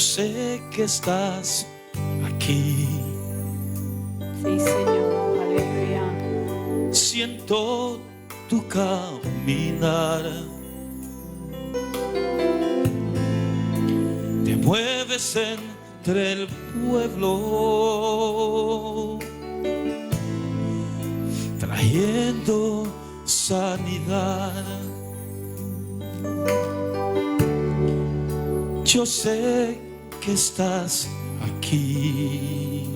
sé que estás aquí. Sí, Señor, aleluya. Siento tu caminar. Te mueves entre el pueblo, trayendo sanidad. Yo sé que estás aquí.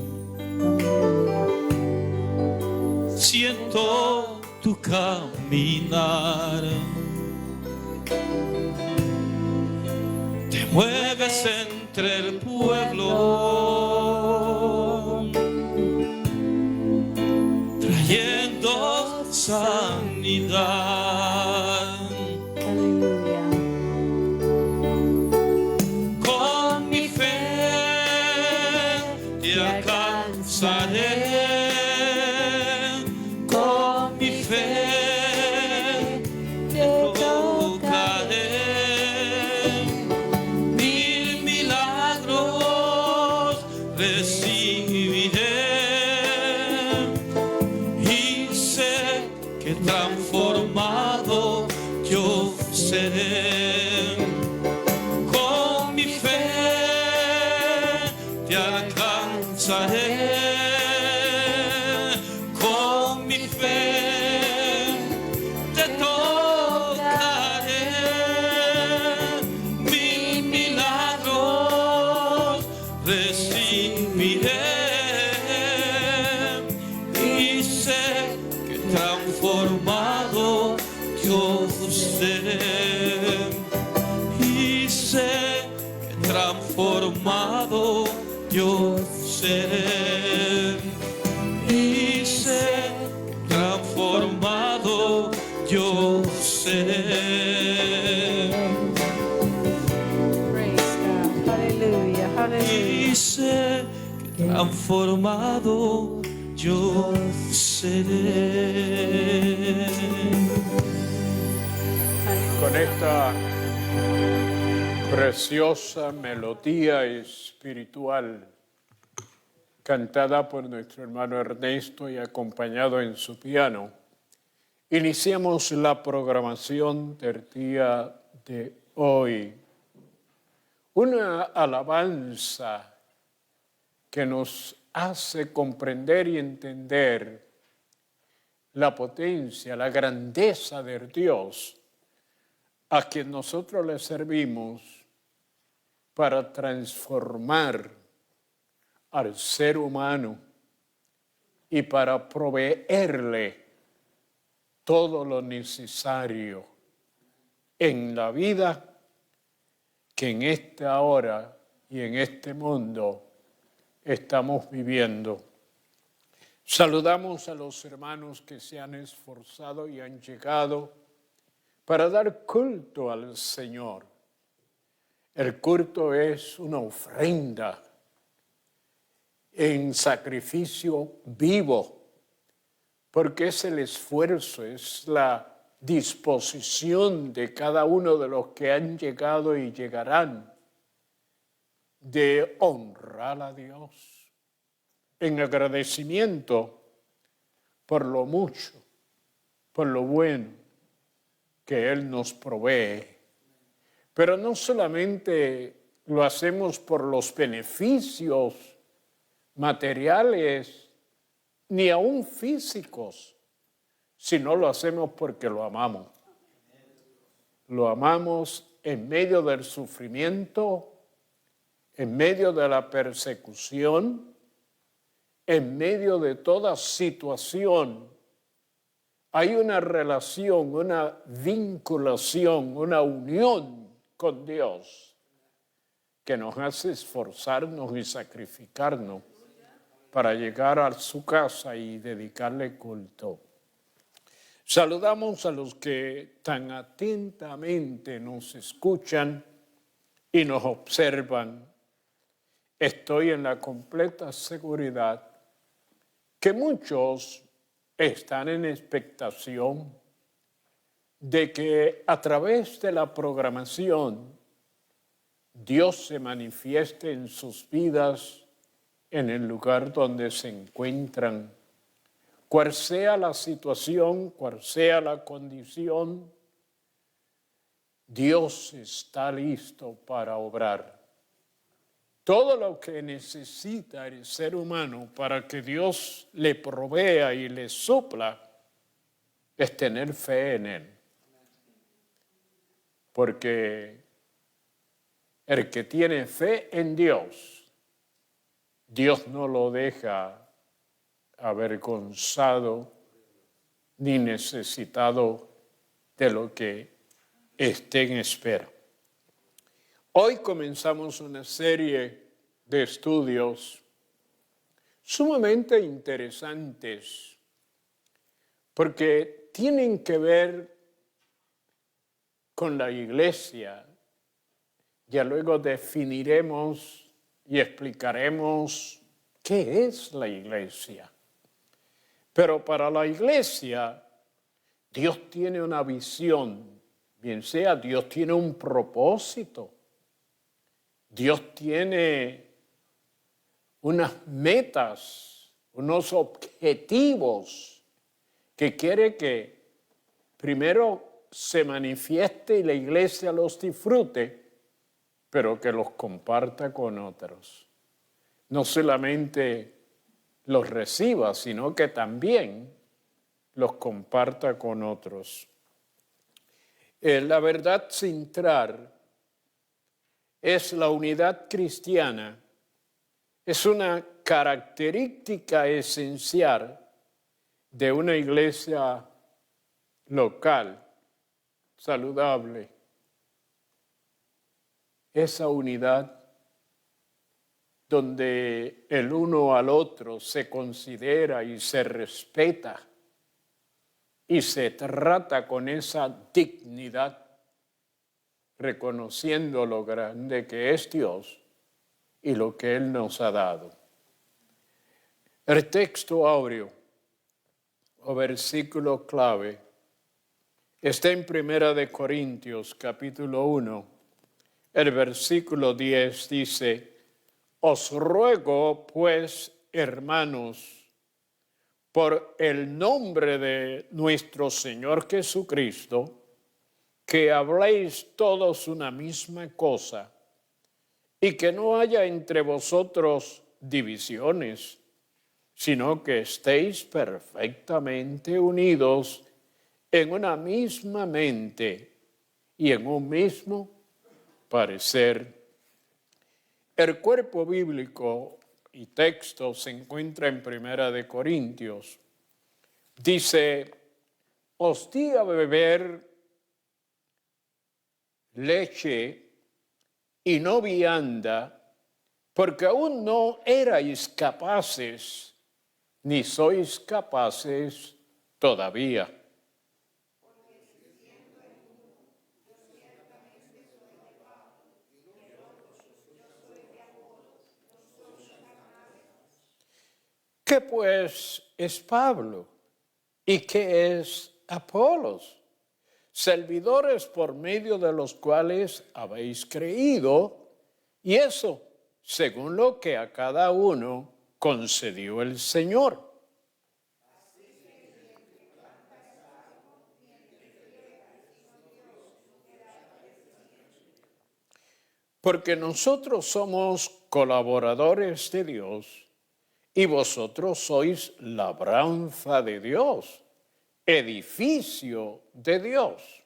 Siento tu caminar. Te mueves entre el pueblo, trayendo sanidad. Aleluya. Con mi fe te alcanzaré. Con mi fe te tocaré. Mil milagros recibiré. Y sé que transformado yo seré. Con mi fe te alcanzaré. Con mi fe te tocaré. Mil milagros recibiré. Y sé que transformado yo seré. Y sé que transformado yo seré. Y sé que transformado yo seré. Praise God. Aleluya, aleluya. Y sé que transformado yo seré. Con esta preciosa melodía espiritual cantada por nuestro hermano Ernesto y acompañado en su piano, iniciamos la programación del día de hoy. Una alabanza que nos hace comprender y entender la potencia, la grandeza de Dios a quien nosotros le servimos para transformar al ser humano y para proveerle todo lo necesario en la vida que en esta hora y en este mundo estamos viviendo. Saludamos a los hermanos que se han esforzado y han llegado para dar culto al Señor. El culto es una ofrenda en sacrificio vivo, porque es el esfuerzo, es la disposición de cada uno de los que han llegado y llegarán de honrar a Dios en agradecimiento por lo mucho, por lo bueno que Él nos provee. Pero no solamente lo hacemos por los beneficios materiales, ni aún físicos, sino lo hacemos porque lo amamos. Lo amamos en medio del sufrimiento, en medio de la persecución, en medio de toda situación. Hay una relación, una vinculación, una unión con Dios que nos hace esforzarnos y sacrificarnos para llegar a su casa y dedicarle culto. Saludamos a los que tan atentamente nos escuchan y nos observan. Estoy en la completa seguridad que muchos están en expectación de que a través de la programación Dios se manifieste en sus vidas, en el lugar donde se encuentran, cual sea la situación, cual sea la condición. Dios está listo para obrar. Todo lo que necesita el ser humano para que Dios le provea y le supla es tener fe en Él. Porque el que tiene fe en Dios, Dios no lo deja avergonzado ni necesitado de lo que esté en espera. Hoy comenzamos una serie de estudios sumamente interesantes porque tienen que ver con la iglesia. Ya luego definiremos y explicaremos qué es la iglesia. Pero para la iglesia, Dios tiene una visión, bien sea Dios tiene un propósito. Dios tiene unas metas, unos objetivos que quiere que primero se manifieste y la iglesia los disfrute, pero que los comparta con otros. No solamente los reciba, sino que también los comparta con otros. La verdad central es la unidad cristiana. Es una característica esencial de una iglesia local, saludable. Esa unidad donde el uno al otro se considera y se respeta y se trata con esa dignidad, reconociendo lo grande que es Dios y lo que Él nos ha dado. El texto áureo o versículo clave está en 1 Corintios capítulo 1. El versículo 10 dice: os ruego, pues, hermanos, por el nombre de nuestro Señor Jesucristo, que habléis todos una misma cosa y que no haya entre vosotros divisiones, sino que estéis perfectamente unidos en una misma mente y en un mismo parecer. El cuerpo bíblico y texto se encuentra en 1 Corintios. Dice: os di a beber leche y no vianda, porque aún no erais capaces, ni sois capaces todavía. ¿Qué pues es Pablo? ¿Y qué es Apolos? Servidores por medio de los cuales habéis creído, y eso según lo que a cada uno concedió el Señor. Porque nosotros somos colaboradores de Dios y vosotros sois labranza de Dios, edificio de Dios.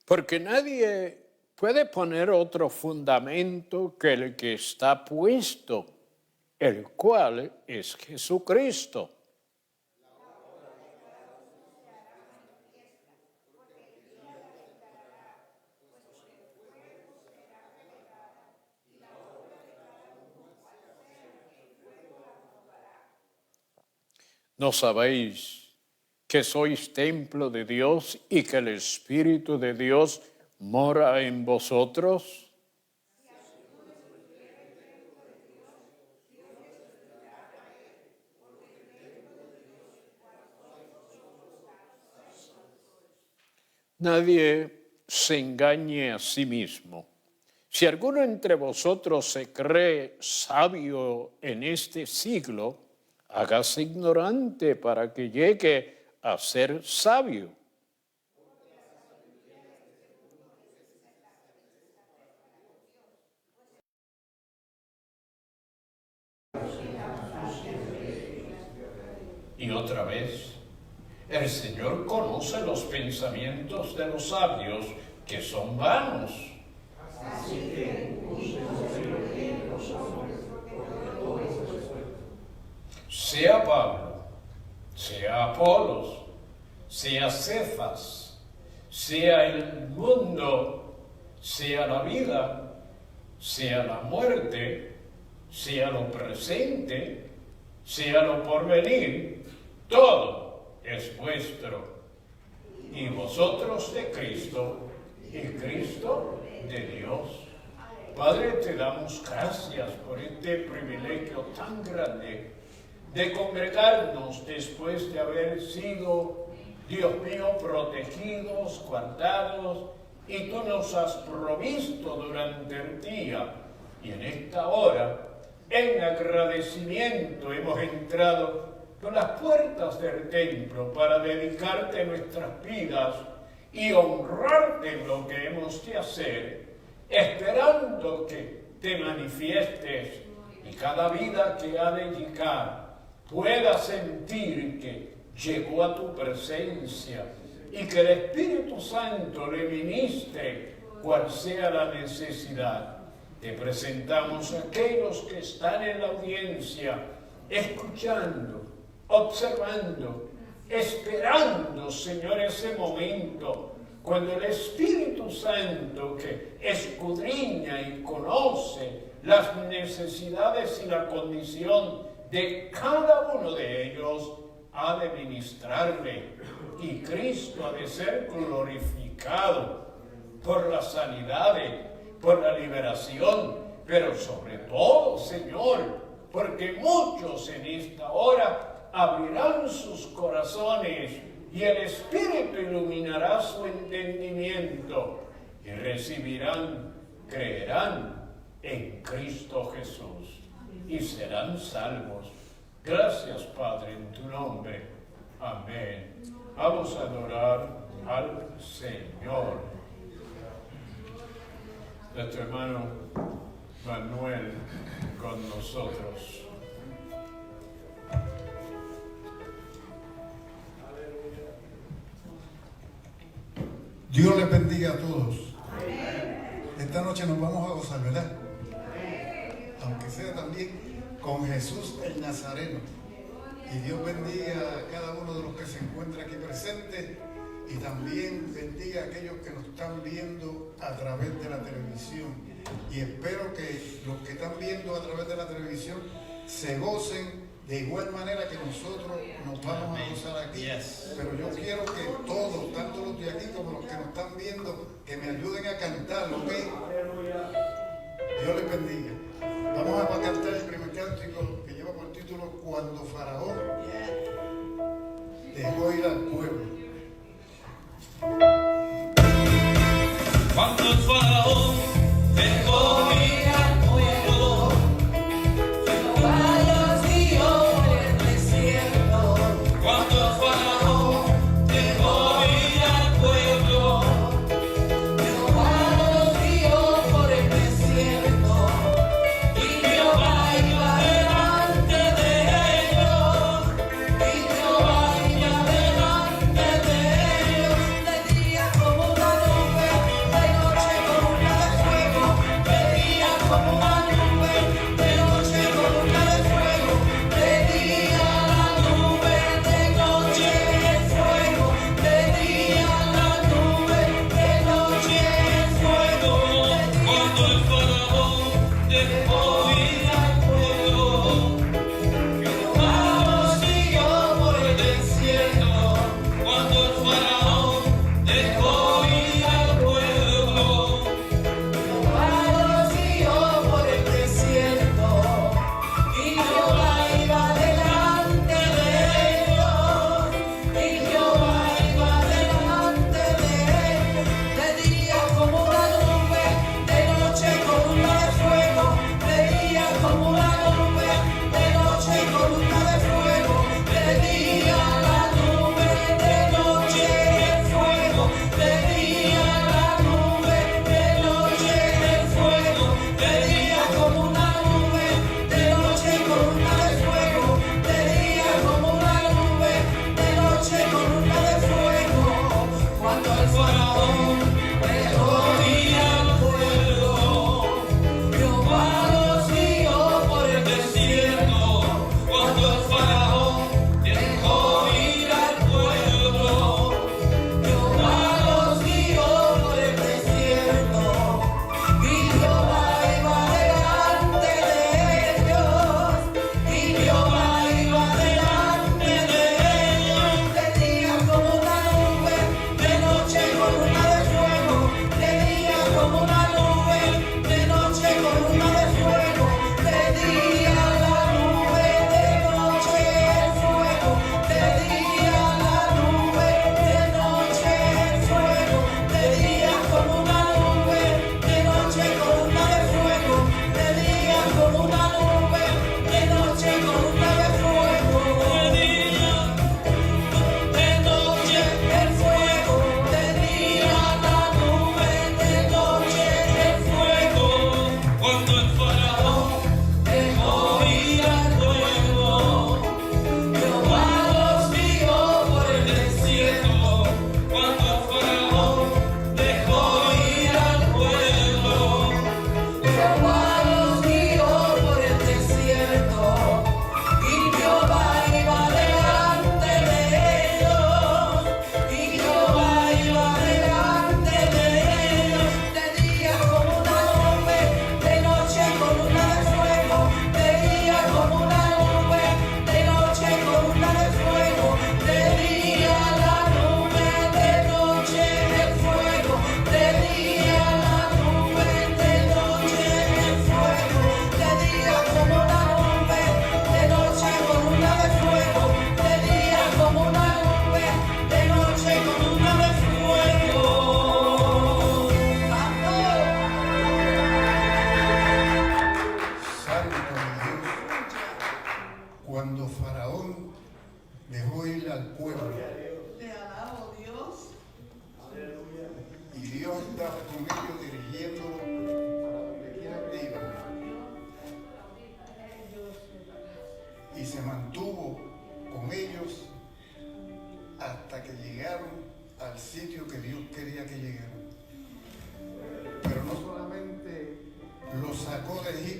Porque nadie puede poner otro fundamento que el que está puesto, el cual es Jesucristo. ¿No sabéis que sois templo de Dios y que el Espíritu de Dios mora en vosotros? Nadie se engañe a sí mismo. Si alguno entre vosotros se cree sabio en este siglo, hágase ignorante para que llegue a ser sabio. Y otra vez, el Señor conoce los pensamientos de los sabios, que son vanos. Sea Pablo, sea Apolos, sea Cefas, sea el mundo, sea la vida, sea la muerte, sea lo presente, sea lo porvenir, todo es vuestro, y vosotros de Cristo, y Cristo de Dios. Padre, te damos gracias por este privilegio tan grande de congregarnos después de haber sido, Dios mío, protegidos, guardados, y tú nos has provisto durante el día. Y en esta hora, en agradecimiento, hemos entrado por las puertas del templo para dedicarte nuestras vidas y honrarte en lo que hemos de hacer, esperando que te manifiestes y cada vida que ha de llegar pueda sentir que llegó a tu presencia y que el Espíritu Santo le ministre cual sea la necesidad. Te presentamos a aquellos que están en la audiencia, escuchando, observando, esperando, Señor, ese momento cuando el Espíritu Santo, que escudriña y conoce las necesidades y la condición de cada uno de ellos, ha de ministrarle, y Cristo ha de ser glorificado por las sanidades, por la liberación, pero sobre todo, Señor, porque muchos en esta hora abrirán sus corazones y el Espíritu iluminará su entendimiento y recibirán, creerán en Cristo Jesús y serán salvos. Gracias, Padre, en tu nombre. Amén. Vamos a adorar al Señor. Nuestro hermano Manuel con nosotros. Dios les bendiga a todos. Esta noche nos vamos a gozar, ¿verdad? Aunque sea también con Jesús el Nazareno. Y Dios bendiga a cada uno de los que se encuentran aquí presentes y también bendiga a aquellos que nos están viendo a través de la televisión. Y espero que los que están viendo a través de la televisión se gocen de igual manera que nosotros nos vamos a gozar aquí. Pero yo quiero que todos, tanto los de aquí como los que nos están viendo, que me ayuden a cantar, ¿ok? Dios les bendiga. Vamos a cantar el primer cántico que lleva por título Cuando Faraón dejó ir al pueblo. Cuando el faraón dejó ir al pueblo, Jehová los guió por el desierto. Cuando el faraón dejó ir al pueblo, Jehová los guió por el desierto. Y Jehová iba delante de ellos, y Jehová iba delante de ellos, de día como una nube, de noche como una de fuego, de día como una nube, de noche como una de fuego, de día la nube, de noche el fuego, de día la nube, de noche el fuego. Cuando el faraón dejó ir al pueblo, Jehová los guió por el desierto. Cuando el faraón dejó ir al pueblo, Jehová los guió por el desierto. Y Jehová iba delante de ellos, y Jehová iba delante de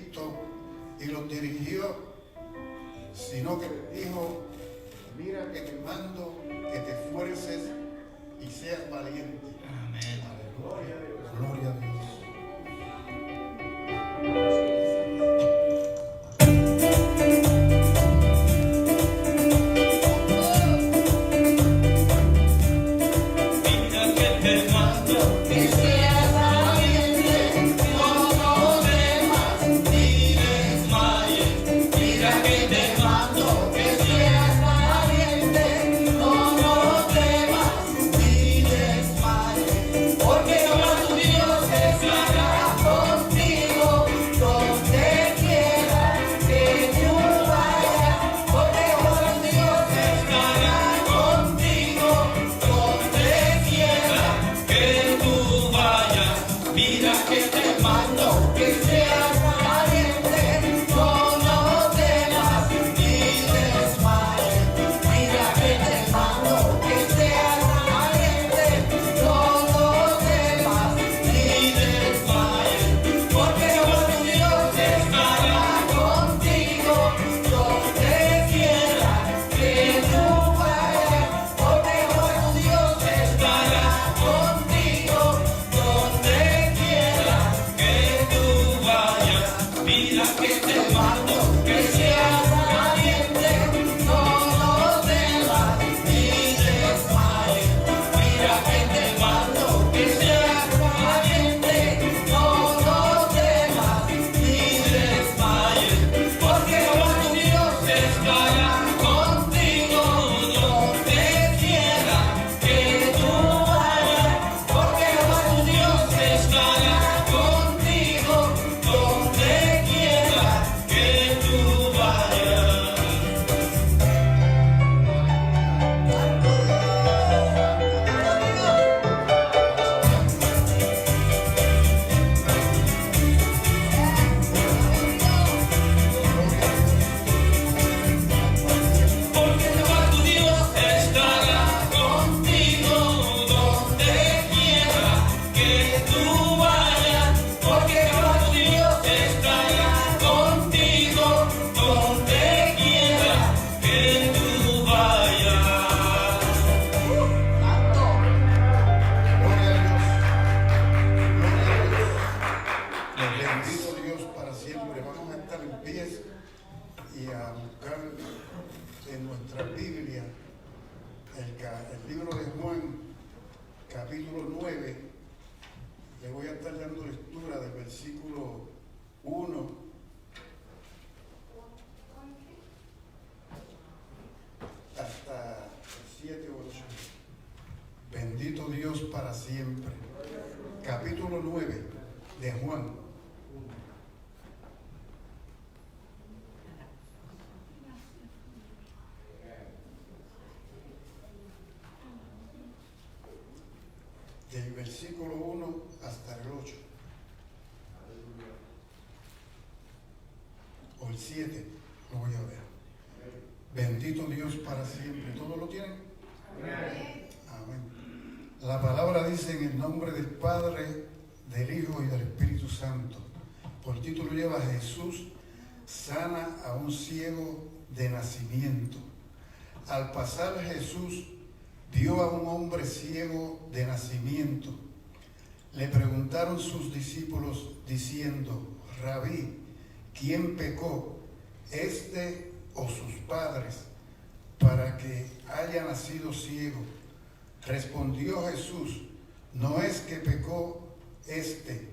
Egipto y los dirigió, sino que dijo: mira que te mando que te esfuerces y seas valiente. Amén. Aleluya. Gloria a Dios. Mira que te mando que seas valiente, no temas ni desmayes. Mira que te mando que seas valiente, no temas ni desmayes. Porque Jehová tu Dios estará contigo donde quiera que tú vayas. Porque Jehová tu Dios estará contigo donde quiera que tú vayas. Mira que te mando que seas valiente, no temas ni desmayes. Mira que te mando que seas valiente, no temas ni desmayes. Porque Jehová tu Dios estará contigo donde quiera que tú vayas. Porque Jehová tu Dios estará contigo donde quiera que tú vayas. Mira que te mando que seas valiente, no temas ni desmayes. Mira que te mando que seas valiente, no temas ni desmayes. Porque Jehová tu Dios estará contigo donde quiera que tú vayas. Porque Jehová tu Dios estará contigo donde quiera que tú vayas. Porque Jehová tu Dios estará contigo donde quiera que tú vayas. Porque Jehová tu Dios estará contigo donde quiera que tú vayas. Gloria a Dios. Gloria a Dios. Bendito Dios para siempre. Vamos a estar en pies y a buscar en nuestra Biblia el libro de Juan, capítulo 9. Le voy a estar dando lectura del versículo 1 hasta el 7 o 8. Bendito Dios para siempre. Capítulo 9 de Juan. Del versículo 1 hasta el 8. O el 7, lo voy a ver. Bendito Dios para siempre. ¿Todos lo tienen? Amén. La palabra dice: en el nombre del Padre, del Hijo y del Espíritu Santo. Por título lleva: Jesús sana a un ciego de nacimiento. Al pasar Jesús vio a un hombre ciego de nacimiento. Le preguntaron sus discípulos diciendo: Rabí, ¿quién pecó, este o sus padres, para que haya nacido ciego? Respondió Jesús: no es que pecó este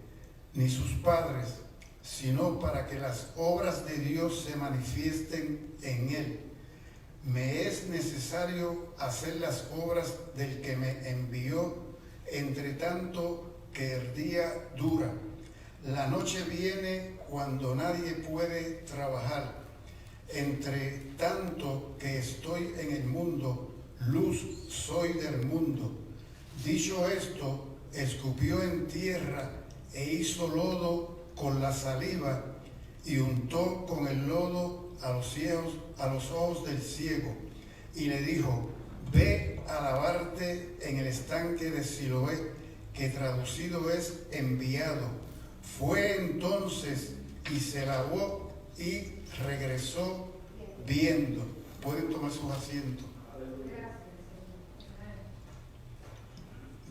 ni sus padres, sino para que las obras de Dios se manifiesten en él. Me es necesario hacer las obras del que me envió, entre tanto que el día dura. La noche viene cuando nadie puede trabajar. Entre tanto que estoy en el mundo, luz soy del mundo. Dicho esto, escupió en tierra e hizo lodo con la saliva y untó con el lodo a los ojos del ciego y le dijo: ve a lavarte en el estanque de Siloé, que traducido es enviado. Fue entonces y se lavó y regresó viendo. Pueden tomar sus asientos.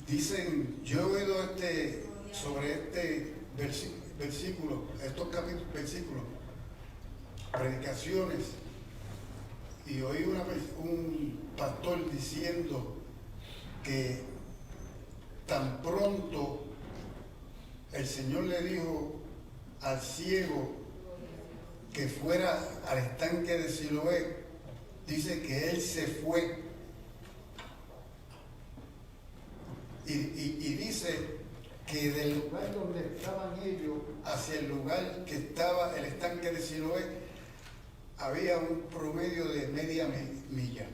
Dicen, yo he oído sobre este versículo, estos versículos, predicaciones, y oí un pastor diciendo que tan pronto el Señor le dijo al ciego que fuera al estanque de Siloé, dice que él se fue. Y dice que del lugar donde estaban ellos hacia el lugar que estaba el estanque de Siloé había un promedio de media milla.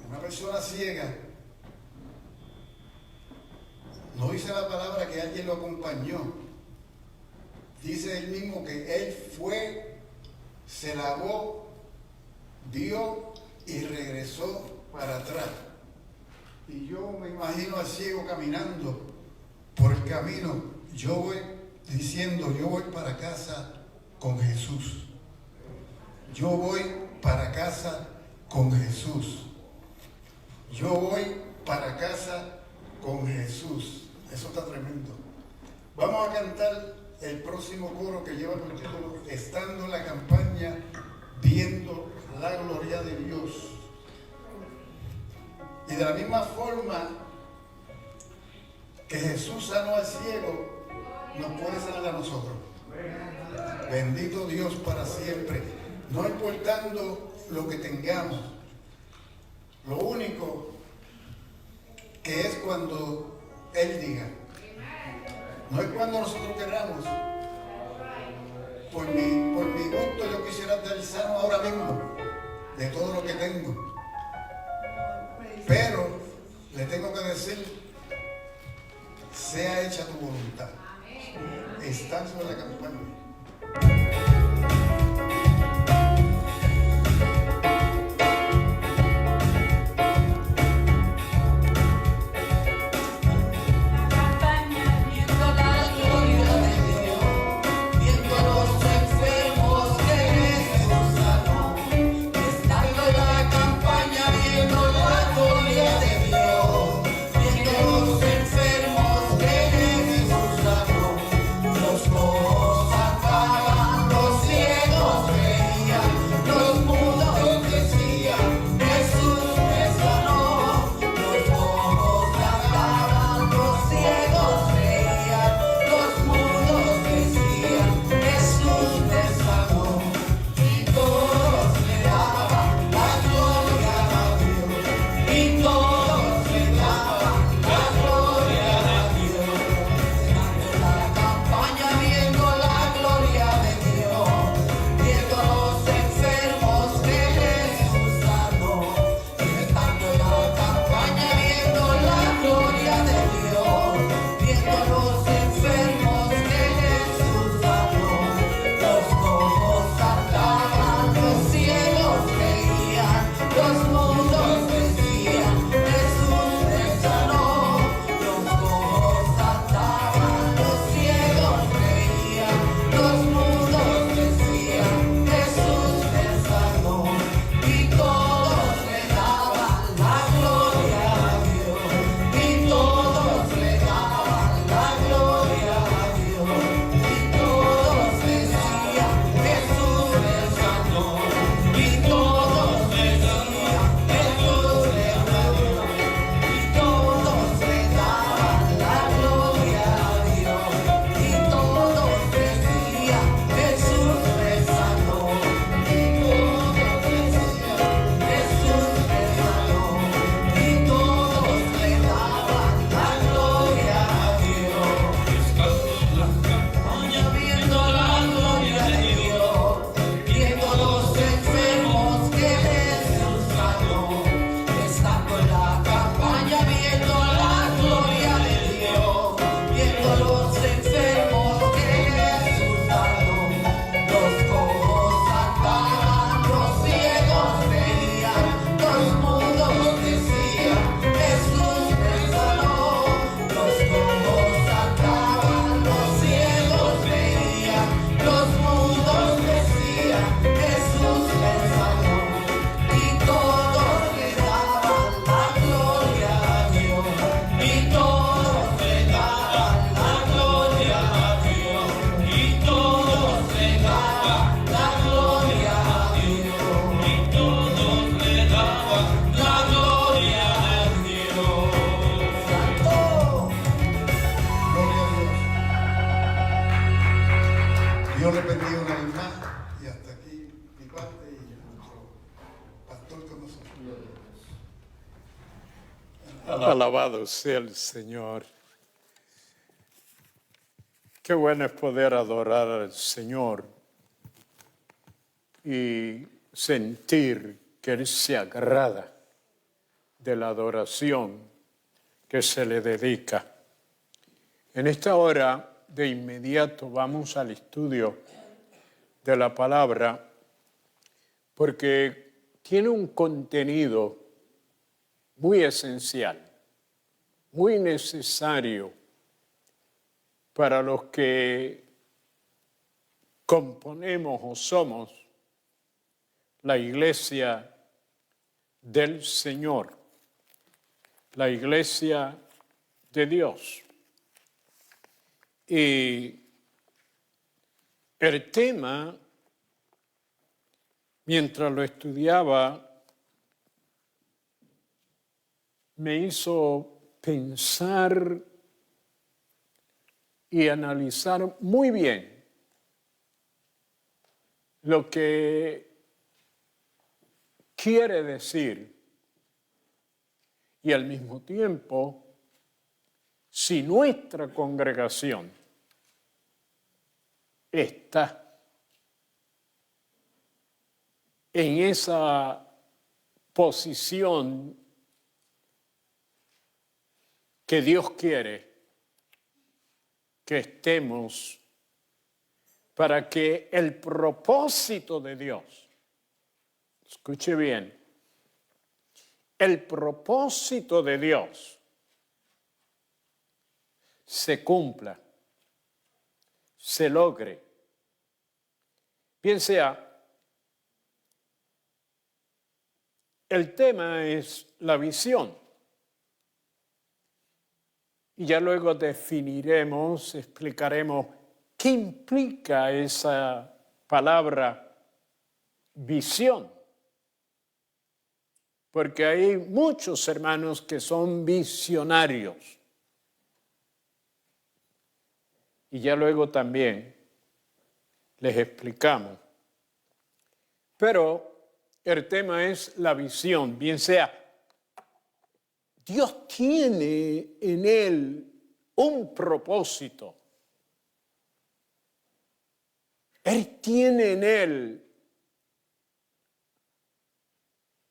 Una persona ciega, no dice la palabra que alguien lo acompañó, dice él mismo que él fue, se lavó, vio y regresó para atrás. Y yo me imagino al ciego caminando por el camino. Yo voy diciendo, yo voy para casa con Jesús. Yo voy para casa con Jesús. Yo voy para casa con Jesús. Eso está tremendo. Vamos a cantar el próximo coro que lleva por título Estando en la campaña, viendo la gloria de Dios. Y de la misma forma que Jesús sanó al ciego, nos puede sanar a nosotros. Bendito Dios para siempre. No importando lo que tengamos. Lo único que es cuando Él diga. No es cuando nosotros queramos. Por mi gusto yo quisiera estar sano ahora mismo de todo lo que tengo. Pero le tengo que decir, sea hecha tu voluntad. Estando en la campaña. Los Dios le bendiga una vez más y hasta aquí mi parte y nuestro pastor con nosotros. Alabado sea el Señor. Qué bueno es poder adorar al Señor y sentir que Él se agrada de la adoración que se le dedica. En esta hora, de inmediato, vamos al estudio de la palabra porque tiene un contenido muy esencial, muy necesario para los que componemos o somos la iglesia del Señor, la iglesia de Dios. Y el tema, mientras lo estudiaba, me hizo pensar y analizar muy bien lo que quiere decir y al mismo tiempo si nuestra congregación está en esa posición que Dios quiere que estemos para que el propósito de Dios, escuche bien, el propósito de Dios se cumpla, se logre. Bien sea, el tema es la visión. Y ya luego definiremos, explicaremos qué implica esa palabra visión. Porque hay muchos hermanos que son visionarios. Y ya luego también les explicamos. Pero el tema es la visión, bien sea Dios tiene en él un propósito. Él tiene en él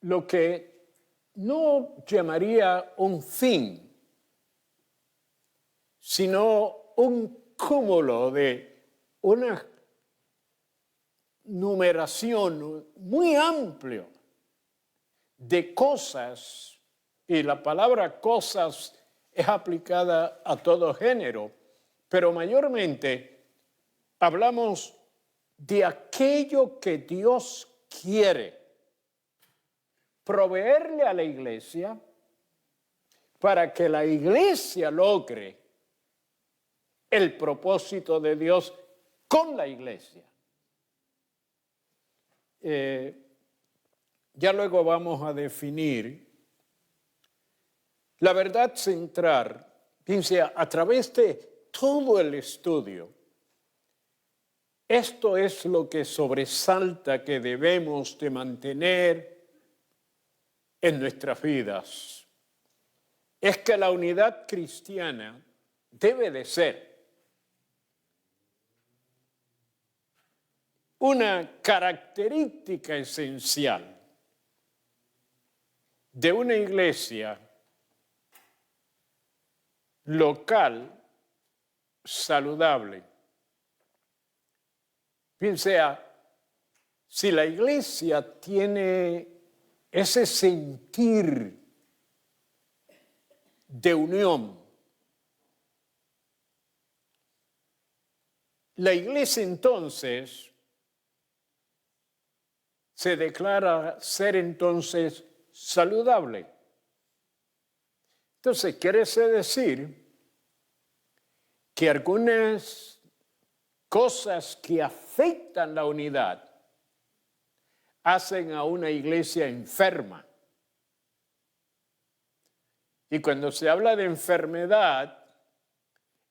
lo que no llamaría un fin, sino un cúmulo de una numeración muy amplia de cosas. Y la palabra cosas es aplicada a todo género, pero mayormente hablamos de aquello que Dios quiere proveerle a la iglesia para que la iglesia logre el propósito de Dios con la iglesia. Ya luego vamos a definir la verdad central, piense, a través de todo el estudio. Esto es lo que sobresalta que debemos de mantener en nuestras vidas. Es que la unidad cristiana debe de ser una característica esencial de una iglesia local saludable. Bien sea, si la iglesia tiene ese sentir de unión, la iglesia entonces se declara ser entonces saludable. Entonces, quiere decir que algunas cosas que afectan la unidad hacen a una iglesia enferma. Y cuando se habla de enfermedad,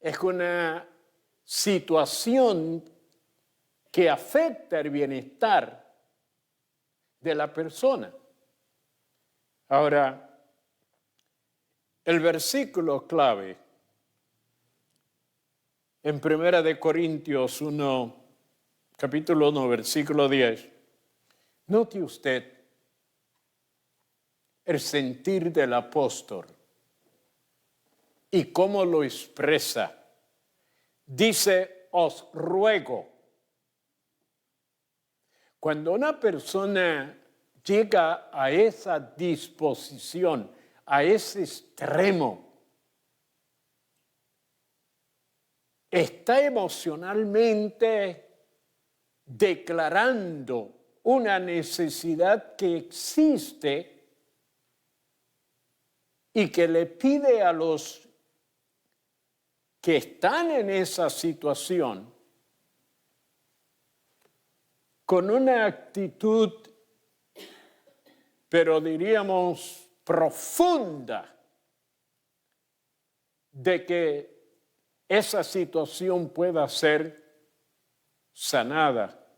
es una situación que afecta el bienestar de la persona. Ahora, el versículo clave en 1 Corintios 1, capítulo 1, versículo 10, note usted el sentir del apóstol y cómo lo expresa. Dice, os ruego. Cuando una persona llega a esa disposición, a ese extremo, está emocionalmente declarando una necesidad que existe y que le pide a los que están en esa situación con una actitud, pero diríamos profunda, de que esa situación pueda ser sanada,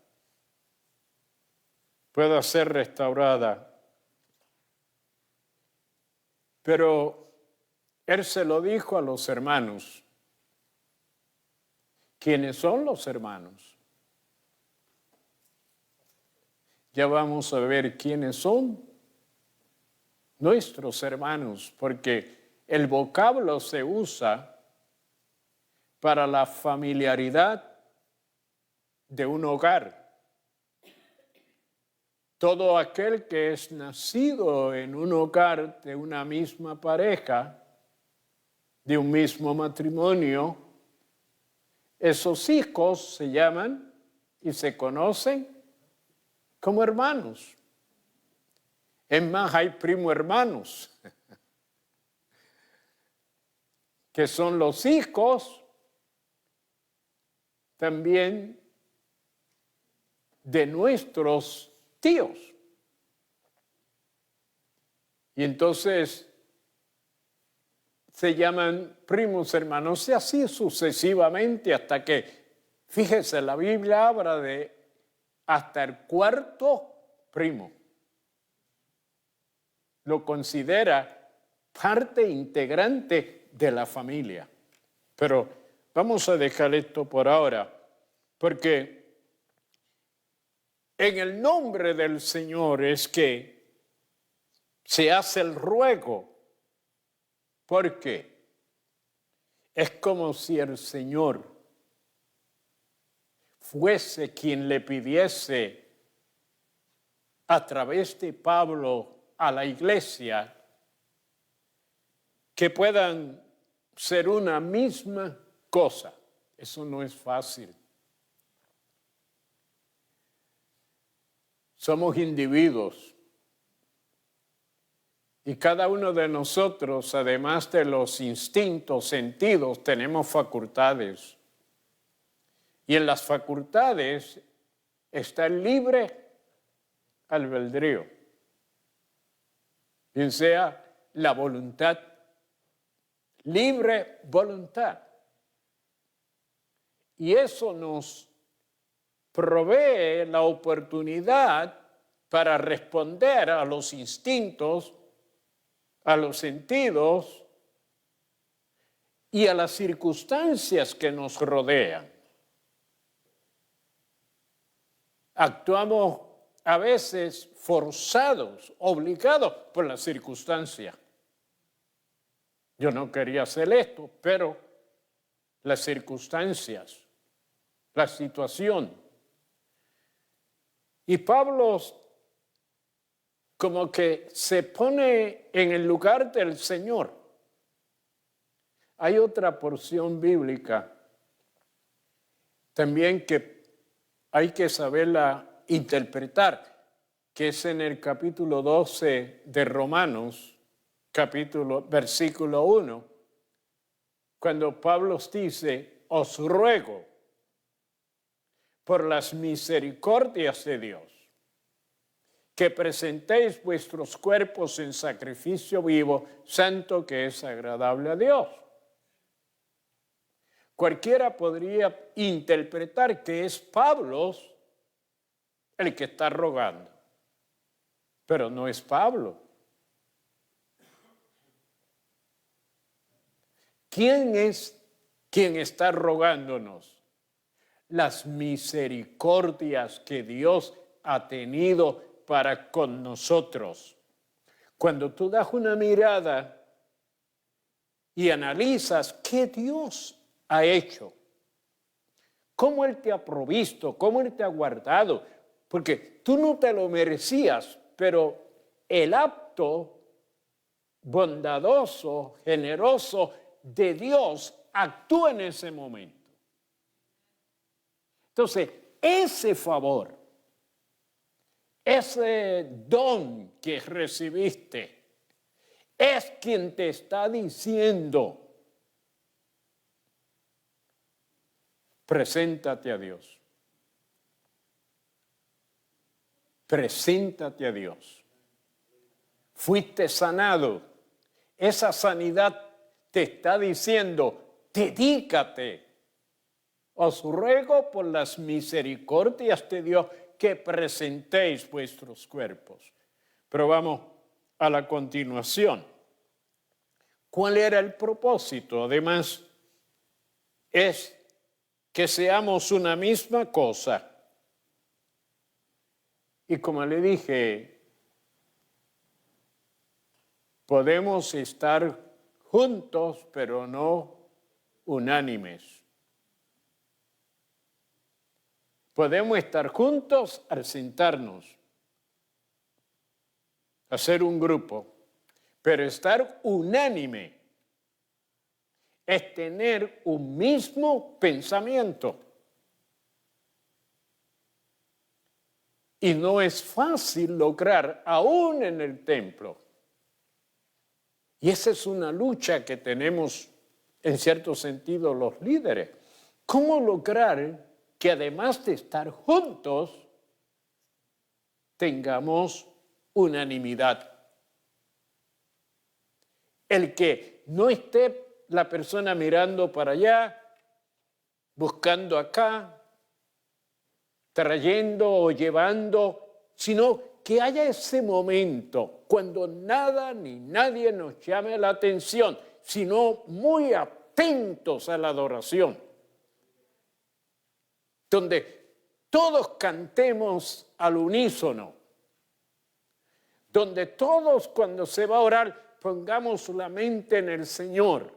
pueda ser restaurada. Pero él se lo dijo a los hermanos. ¿Quiénes son los hermanos? Ya vamos a ver quiénes son nuestros hermanos, porque el vocablo se usa para la familiaridad de un hogar. Todo aquel que es nacido en un hogar de una misma pareja, de un mismo matrimonio, esos hijos se llaman y se conocen como hermanos. Es más, hay primo hermanos, que son los hijos también de nuestros tíos. Y entonces se llaman primos hermanos y así sucesivamente hasta que, fíjese, la Biblia habla de hasta el cuarto primo. Lo considera parte integrante de la familia. Pero vamos a dejar esto por ahora, porque en el nombre del Señor es que se hace el ruego. ¿Por qué? Es como si el Señor fuese quien le pidiese a través de Pablo a la iglesia que puedan ser una misma cosa. Eso no es fácil. Somos individuos y cada uno de nosotros, además de los instintos, sentidos, tenemos facultades. Y en las facultades está el libre albedrío, bien sea la voluntad, libre voluntad. Y eso nos provee la oportunidad para responder a los instintos, a los sentidos y a las circunstancias que nos rodean. Actuamos a veces forzados, obligados por la circunstancia. Yo no quería hacer esto, pero las circunstancias, la situación. Y Pablo como que se pone en el lugar del Señor. Hay otra porción bíblica también que hay que saberla interpretar, que es en el capítulo 12 de Romanos, versículo 1, cuando Pablo dice, os ruego por las misericordias de Dios, que presentéis vuestros cuerpos en sacrificio vivo, santo, que es agradable a Dios. Cualquiera podría interpretar que es Pablo el que está rogando, pero no es Pablo. ¿Quién es quien está rogándonos? Las misericordias que Dios ha tenido para con nosotros. Cuando tú das una mirada y analizas qué Dios ha hecho, cómo Él te ha provisto, cómo Él te ha guardado, porque tú no te lo merecías, pero el acto bondadoso, generoso de Dios actúa en ese momento. Entonces, ese favor, ese don que recibiste, es quien te está diciendo, preséntate a Dios. Preséntate a Dios. Fuiste sanado. Esa sanidad te está diciendo, dedícate. Os ruego por las misericordias de Dios que presentéis vuestros cuerpos. Pero vamos a la continuación. ¿Cuál era el propósito? Además, es que seamos una misma cosa. Y como le dije, podemos estar juntos, pero no unánimes. Podemos estar juntos al sentarnos, hacer un grupo, pero estar unánime es tener un mismo pensamiento. Y no es fácil lograr aún en el templo. Y esa es una lucha que tenemos en cierto sentido los líderes. ¿Cómo lograr que además de estar juntos, tengamos unanimidad? El que no esté la persona mirando para allá, buscando acá, trayendo o llevando, sino que haya ese momento cuando nada ni nadie nos llame la atención, sino muy atentos a la adoración, donde todos cantemos al unísono, donde todos cuando se va a orar pongamos la mente en el Señor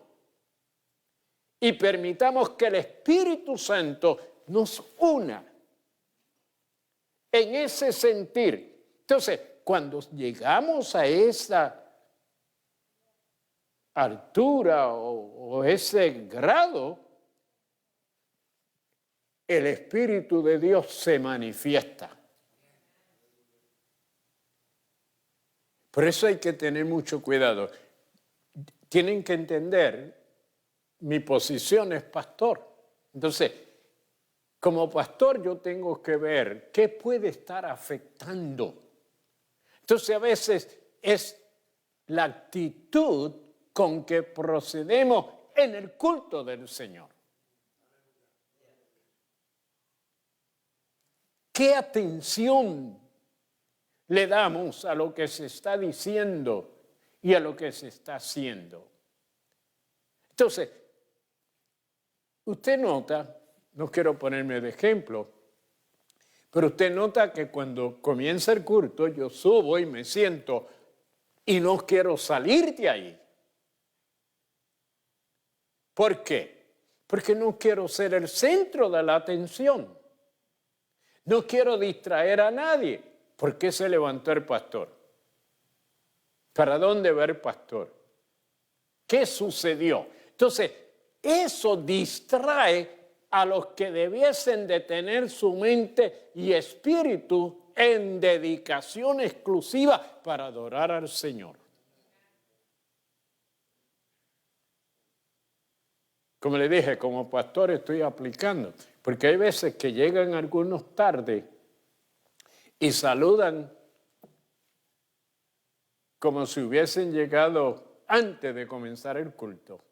y permitamos que el Espíritu Santo nos una en ese sentir. Entonces, cuando llegamos a esa altura o ese grado, el Espíritu de Dios se manifiesta. Por eso hay que tener mucho cuidado. Tienen que entender, mi posición es pastor. Entonces, como pastor yo tengo que ver qué puede estar afectando. Entonces a veces es la actitud con que procedemos en el culto del Señor. ¿Qué atención le damos a lo que se está diciendo y a lo que se está haciendo? Entonces, usted nota, no quiero ponerme de ejemplo, pero usted nota que cuando comienza el culto yo subo y me siento y no quiero salir de ahí. ¿Por qué? Porque no quiero ser el centro de la atención. No quiero distraer a nadie. ¿Por qué se levantó el pastor? ¿Para dónde va el pastor? ¿Qué sucedió? Entonces, eso distrae a los que debiesen de tener su mente y espíritu en dedicación exclusiva para adorar al Señor. Como le dije, como pastor estoy aplicando, porque hay veces que llegan algunos tarde y saludan como si hubiesen llegado antes de comenzar el culto.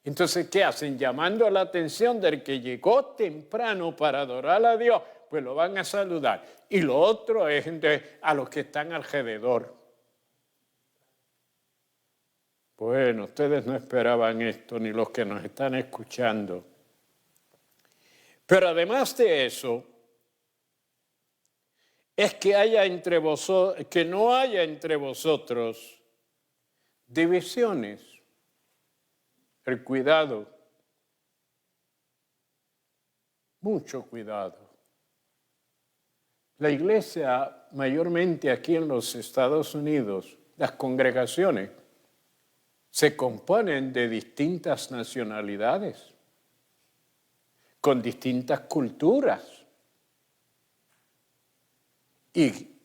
Entonces, ¿qué hacen? Llamando la atención del que llegó temprano para adorar a Dios, pues lo van a saludar. Y lo otro es a los que están alrededor. Bueno, ustedes no esperaban esto, ni los que nos están escuchando. Pero además de eso, es que no haya entre vosotros divisiones. El cuidado, mucho cuidado. La iglesia, mayormente aquí en los Estados Unidos, las congregaciones, se componen de distintas nacionalidades, con distintas culturas y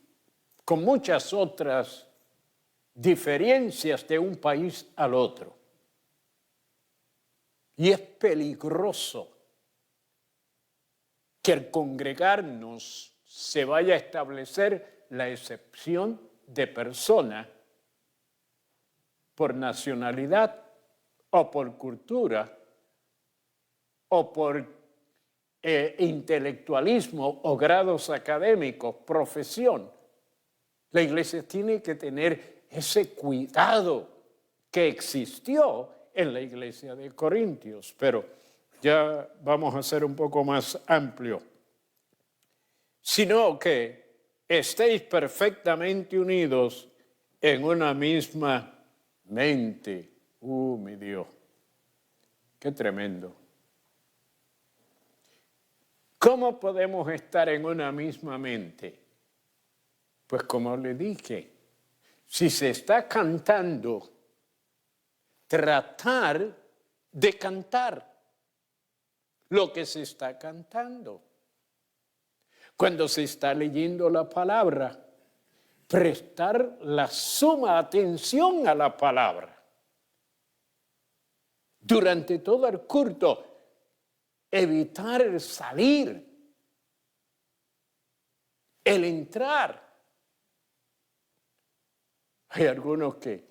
con muchas otras diferencias de un país al otro. Y es peligroso que al congregarnos se vaya a establecer la excepción de persona por nacionalidad o por cultura o por intelectualismo o grados académicos, profesión. La iglesia tiene que tener ese cuidado que existió en la iglesia de Corintios, pero ya vamos a ser un poco más amplio. Sino que estéis perfectamente unidos en una misma mente. Mi Dios, qué tremendo. ¿Cómo podemos estar en una misma mente? Pues como le dije, si se está cantando, tratar de cantar lo que se está cantando. Cuando se está leyendo la palabra, prestar la suma atención a la palabra. Durante todo el culto, evitar el salir, el entrar. Hay algunos que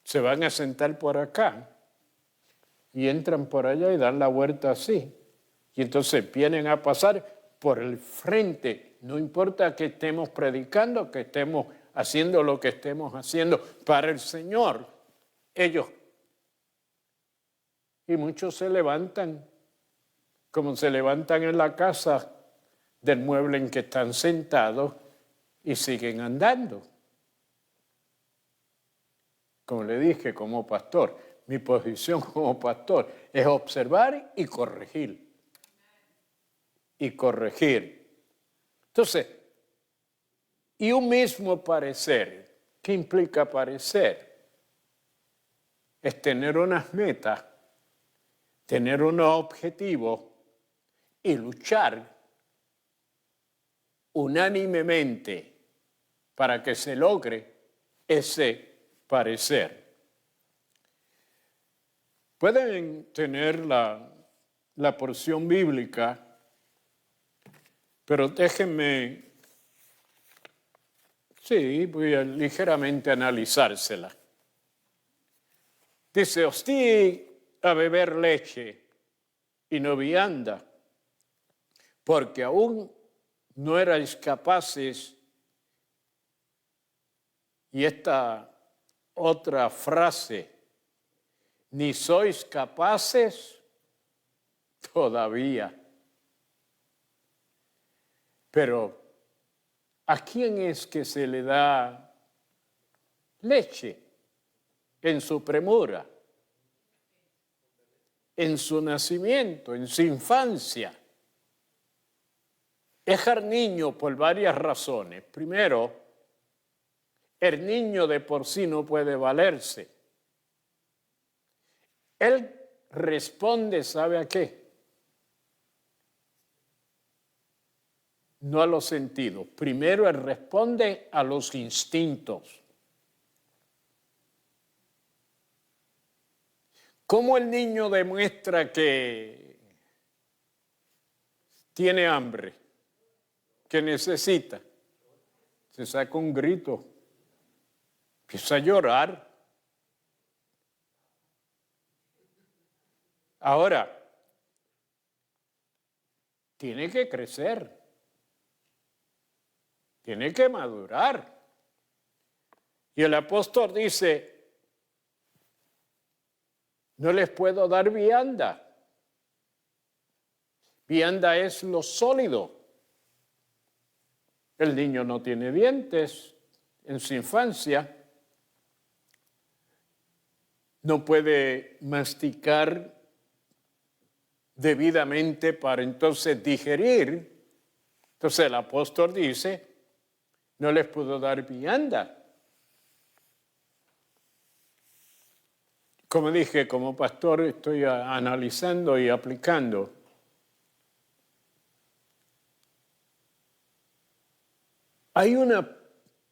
se van a sentar por acá y entran por allá y dan la vuelta así. Y entonces vienen a pasar por el frente. No importa que estemos predicando, que estemos haciendo lo que estemos haciendo para el Señor. Ellos. Y muchos se levantan, como se levantan en la casa del mueble en que están sentados y siguen andando. Como le dije, como pastor, mi posición como pastor es observar y corregir. Y corregir. Entonces, y un mismo parecer, ¿qué implica parecer? Es tener unas metas, tener unos objetivos y luchar unánimemente para que se logre ese parecer. Pueden tener la porción bíblica, pero déjenme, voy a ligeramente analizársela. Dice, os di a beber leche y no vianda, porque aún no erais capaces, y esta otra frase, ni sois capaces todavía. Pero, ¿a quién es que se le da leche en su premura, en su nacimiento, en su infancia? Es al niño por varias razones. Primero, el niño de por sí no puede valerse. Él responde, ¿sabe a qué? No a los sentidos. Primero, él responde a los instintos. ¿Cómo el niño demuestra que tiene hambre, que necesita? Se saca un grito, empieza a llorar. Ahora, tiene que crecer, tiene que madurar. Y el apóstol dice, no les puedo dar vianda. Vianda es lo sólido. El niño no tiene dientes en su infancia. No puede masticar debidamente para entonces digerir. Entonces el apóstol dice, no les puedo dar vianda. Como dije, como pastor estoy analizando y aplicando. Hay una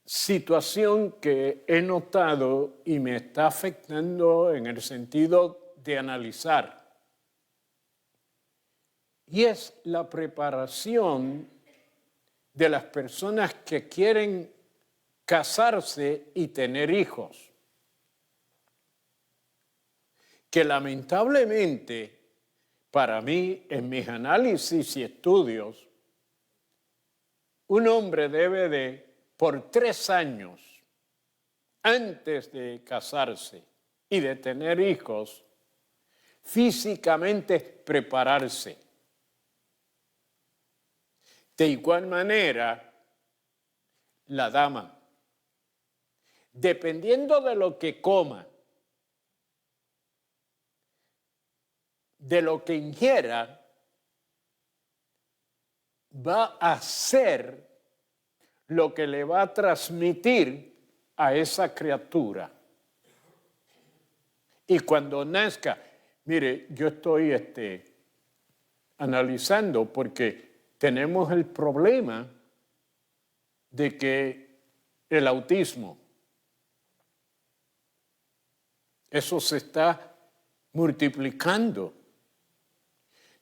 situación que he notado y me está afectando en el sentido de analizar. Y es la preparación de las personas que quieren casarse y tener hijos. Que lamentablemente, para mí, en mis análisis y estudios, un hombre debe de, por 3 años, antes de casarse y de tener hijos, físicamente prepararse. De igual manera, la dama, dependiendo de lo que coma, de lo que ingiera, va a ser lo que le va a transmitir a esa criatura. Y cuando nazca, mire, yo estoy analizando porque tenemos el problema de que el autismo, eso se está multiplicando.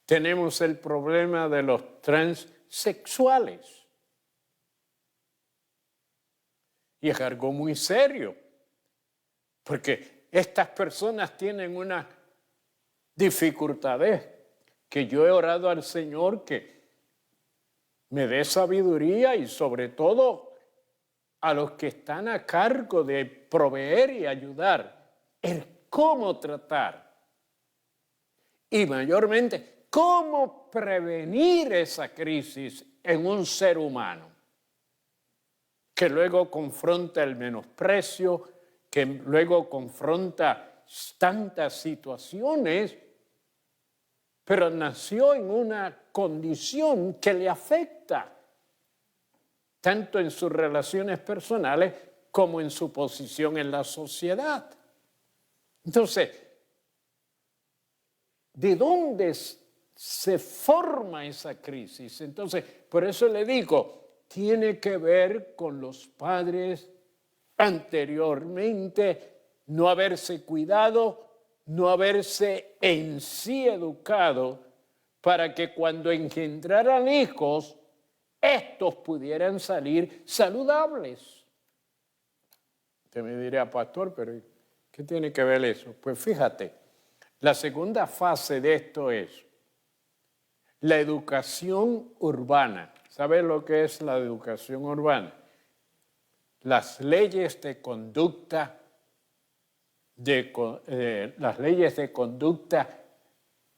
Tenemos el problema de los transexuales. Y es algo muy serio, porque estas personas tienen unas dificultades que yo he orado al Señor que me dé sabiduría y sobre todo a los que están a cargo de proveer y ayudar, el cómo tratar y mayormente cómo prevenir esa crisis en un ser humano que luego confronta el menosprecio, que luego confronta tantas situaciones, pero nació en una condición que le afecta, tanto en sus relaciones personales como en su posición en la sociedad. Entonces, ¿de dónde se forma esa crisis? Entonces, por eso le digo, tiene que ver con los padres anteriormente, no haberse cuidado, no haberse en sí educado para que cuando engendraran hijos, estos pudieran salir saludables. Usted me dirá, pastor, pero ¿qué tiene que ver eso? Pues fíjate, la segunda fase de esto es la educación urbana. ¿Sabes lo que es la educación urbana? Las leyes de conducta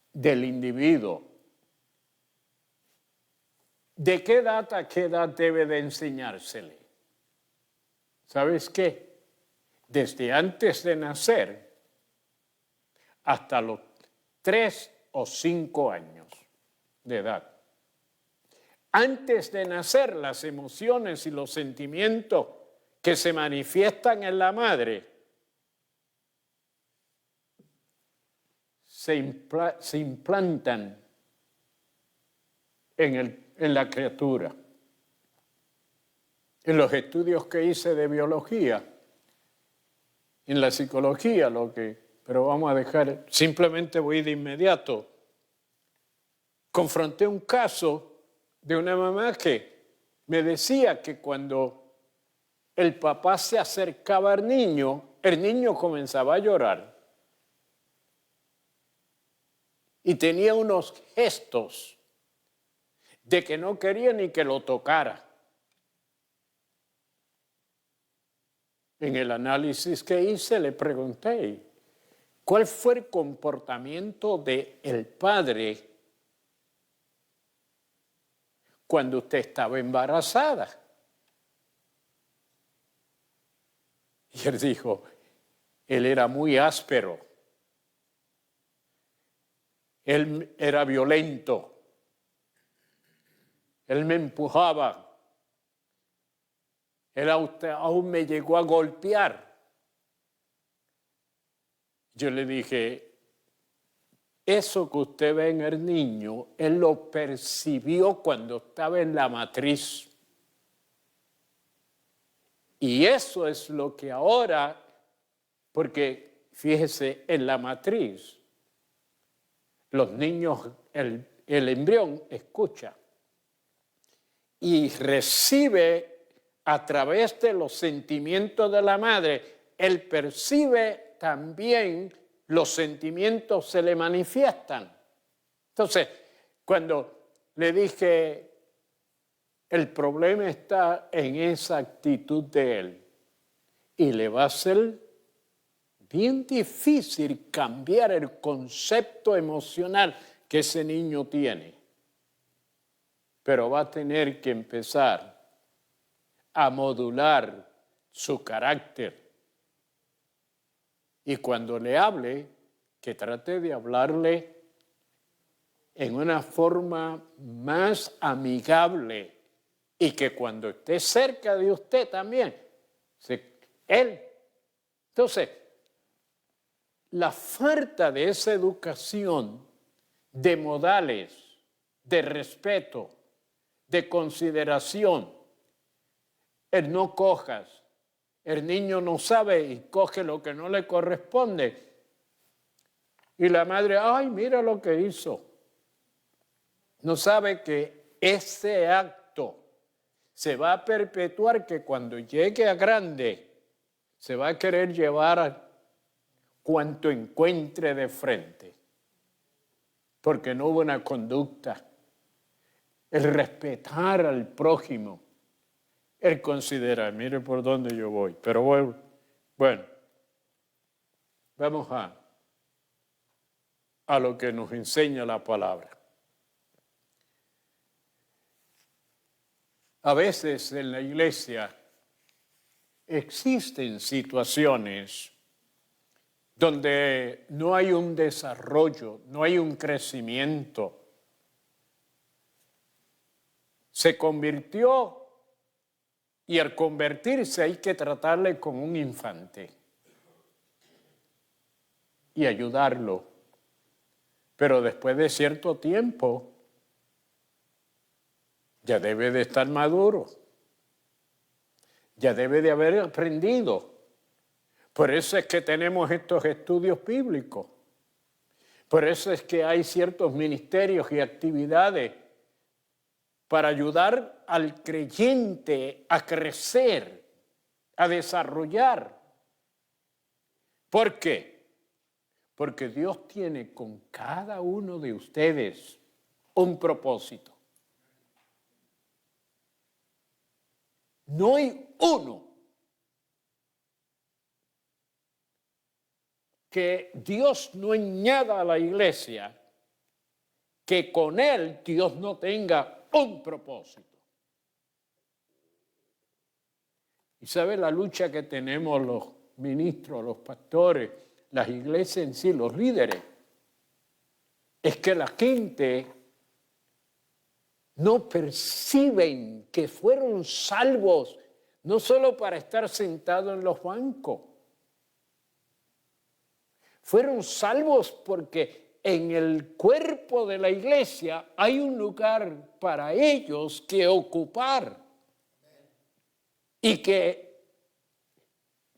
del individuo. ¿De qué edad a qué edad debe de enseñársele? ¿Sabes qué? Desde antes de nacer hasta los 3 o 5 años de edad. Antes de nacer, las emociones y los sentimientos que se manifiestan en la madre se implantan en la criatura. En los estudios que hice de biología, en la psicología, pero vamos a dejar, simplemente voy de inmediato. Confronté un caso de una mamá que me decía que cuando el papá se acercaba al niño, el niño comenzaba a llorar. y tenía unos gestos de que no quería ni que lo tocara. En el análisis que hice le pregunté, ¿cuál fue el comportamiento del padre cuando usted estaba embarazada? Y él dijo, él era muy áspero, él era violento, él me empujaba, él aún me llegó a golpear. Yo le dije, eso que usted ve en el niño, él lo percibió cuando estaba en la matriz. Y eso es lo que ahora, porque fíjese, en la matriz, los niños, el embrión escucha y recibe a través de los sentimientos de la madre, él percibe también los sentimientos se le manifiestan. Entonces, cuando le dije, el problema está en esa actitud de él y le va a ser bien difícil cambiar el concepto emocional que ese niño tiene, pero va a tener que empezar a modular su carácter. Y cuando le hable, que trate de hablarle en una forma más amigable y que cuando esté cerca de usted también, él. Entonces, la falta de esa educación de modales, de respeto, de consideración, el no cojas, el niño no sabe y coge lo que no le corresponde. Y la madre, ay, mira lo que hizo. No sabe que ese acto se va a perpetuar, que cuando llegue a grande se va a querer llevar a cuanto encuentre de frente. Porque no hubo una conducta. El respetar al prójimo. El considerar, mire por dónde yo voy. Pero bueno, vamos a lo que nos enseña la palabra. A veces en la iglesia existen situaciones donde no hay un desarrollo, no hay un crecimiento. Se convirtió y al convertirse hay que tratarle como un infante y ayudarlo. Pero después de cierto tiempo ya debe de estar maduro, ya debe de haber aprendido. Por eso es que tenemos estos estudios bíblicos. Por eso es que hay ciertos ministerios y actividades para ayudar al creyente a crecer, a desarrollar. ¿Por qué? Porque Dios tiene con cada uno de ustedes un propósito. No hay uno que Dios no añada a la iglesia que con él Dios no tenga un propósito. Y sabe la lucha que tenemos los ministros, los pastores, las iglesias en sí, los líderes, es que la gente no perciben que fueron salvos no solo para estar sentados en los bancos, fueron salvos porque en el cuerpo de la iglesia hay un lugar para ellos que ocupar. Y que,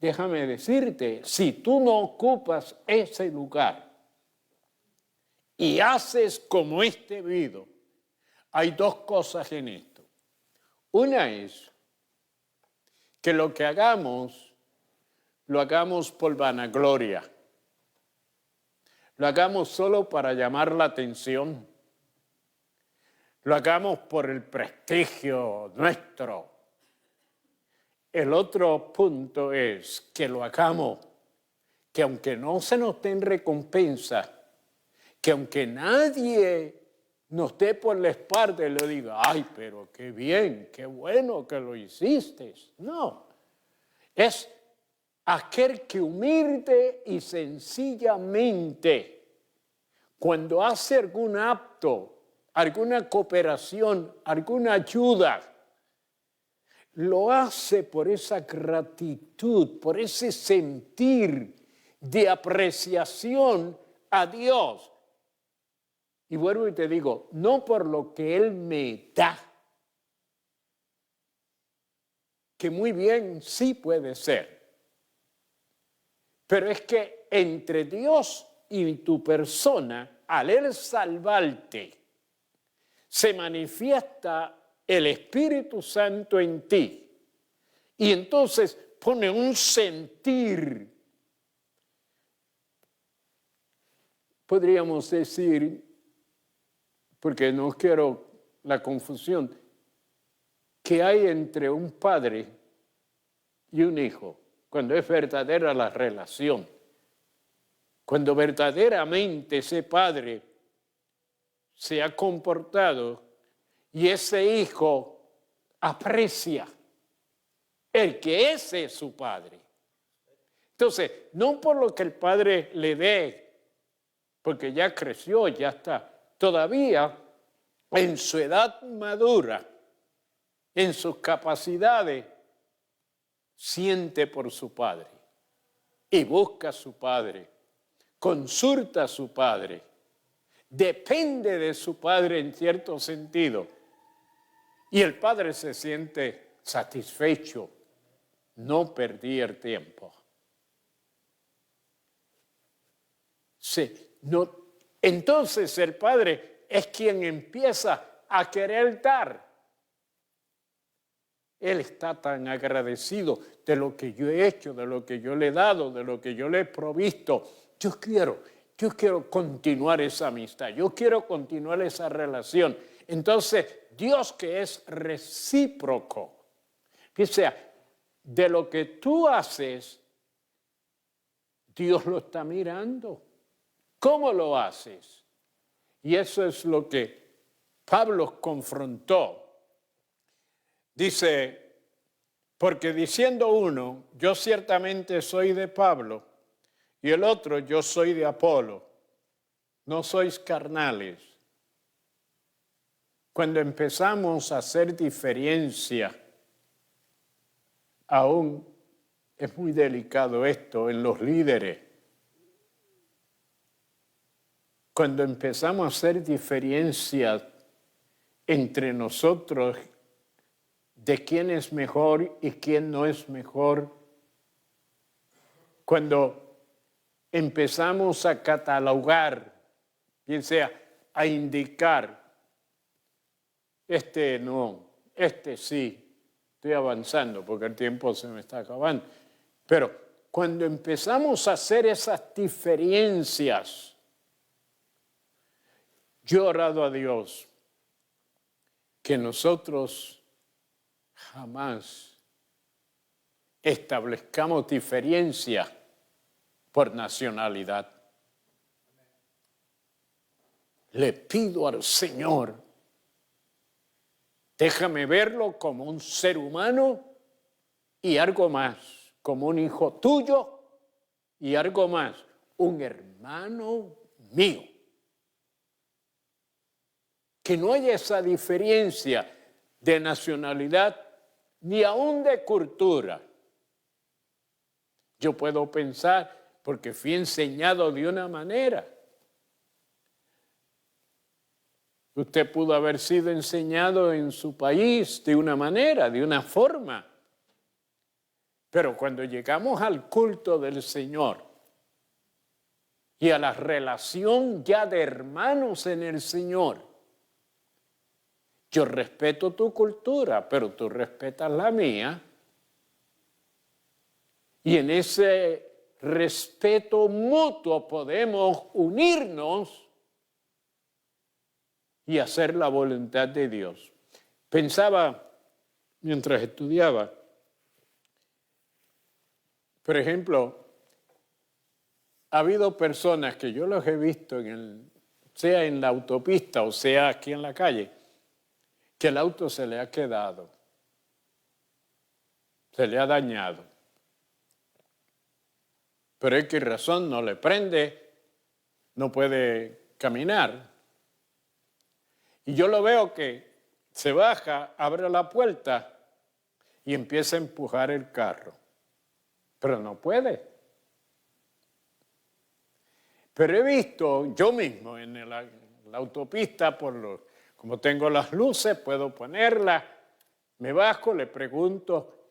déjame decirte, si tú no ocupas ese lugar y haces como es debido, hay dos cosas en esto. Una es que lo que hagamos, lo hagamos por vanagloria. lo hagamos solo para llamar la atención, lo hagamos por el prestigio nuestro. El otro punto es que lo hagamos, que aunque no se nos den recompensa, que aunque nadie nos dé por la espalda y le diga, ay, pero qué bien, qué bueno que lo hiciste. No, es aquel que humilde y sencillamente, cuando hace algún acto, alguna cooperación, alguna ayuda, lo hace por esa gratitud, por ese sentir de apreciación a Dios. Y vuelvo y te digo, no por lo que Él me da, que muy bien sí puede ser, pero es que entre Dios y tu persona, al Él salvarte, se manifiesta el Espíritu Santo en ti. Y entonces pone un sentir, podríamos decir, porque no quiero la confusión, que hay entre un padre y un hijo, cuando es verdadera la relación, cuando verdaderamente ese padre se ha comportado y ese hijo aprecia el que ese es su padre. Entonces, no por lo que el padre le dé, porque ya creció, ya está, todavía en su edad madura, en sus capacidades, siente por su padre y busca a su padre, consulta a su padre, depende de su padre en cierto sentido. Y el padre se siente satisfecho. No perdí el tiempo. Sí, no. Entonces el padre es quien empieza a querer dar. Él está tan agradecido de lo que yo he hecho, de lo que yo le he dado, de lo que yo le he provisto. Yo quiero continuar esa amistad, yo quiero continuar esa relación. Entonces, Dios, que es recíproco, o sea, de lo que tú haces, Dios lo está mirando. ¿Cómo lo haces? Y eso es lo que Pablo confrontó. Dice, porque diciendo uno, yo ciertamente soy de Pablo, y el otro, yo soy de Apolo, no sois carnales. Cuando empezamos a hacer diferencia, aún es muy delicado esto en los líderes. Cuando empezamos a hacer diferencia entre nosotros de quién es mejor y quién no es mejor, cuando empezamos a catalogar, bien sea a indicar, este no, este sí, estoy avanzando porque el tiempo se me está acabando, pero cuando empezamos a hacer esas diferencias, yo he orado a Dios que nosotros jamás establezcamos diferencia por nacionalidad. Le pido al Señor, déjame verlo como un ser humano y algo más, como un hijo tuyo y algo más, un hermano mío. Que no haya esa diferencia de nacionalidad ni aún de cultura. Yo puedo pensar, porque fui enseñado de una manera. Usted pudo haber sido enseñado en su país de una manera, de una forma. Pero cuando llegamos al culto del Señor y a la relación ya de hermanos en el Señor, yo respeto tu cultura, pero tú respetas la mía. Y en ese respeto mutuo podemos unirnos y hacer la voluntad de Dios. Pensaba mientras estudiaba, por ejemplo, ha habido personas que yo los he visto sea en la autopista o sea aquí en la calle, que el auto se le ha quedado, se le ha dañado. Pero X razón no le prende, no puede caminar. Y yo lo veo que se baja, abre la puerta y empieza a empujar el carro. Pero no puede. Pero he visto yo mismo en la autopista, como tengo las luces, puedo ponerlas, me bajo, le pregunto,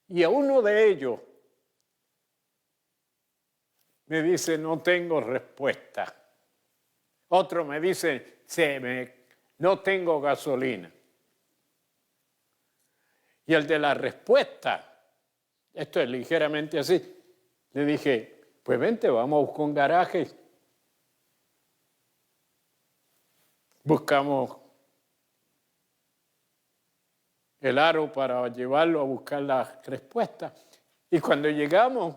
y a uno de ellos me dice, no tengo respuesta. Otro me dice, no tengo gasolina. Y el de la respuesta, esto es ligeramente así, le dije, pues vente, vamos a buscar un garaje. Buscamos el aro para llevarlo a buscar la respuesta. Y cuando llegamos,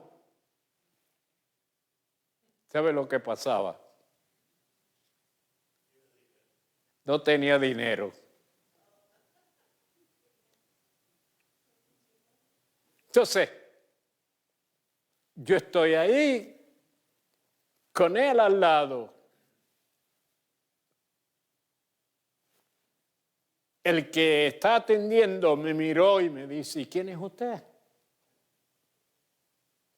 ¿sabe lo que pasaba? No tenía dinero. Entonces, yo estoy ahí con él al lado. El que está atendiendo me miró y me dice, ¿y quién es usted?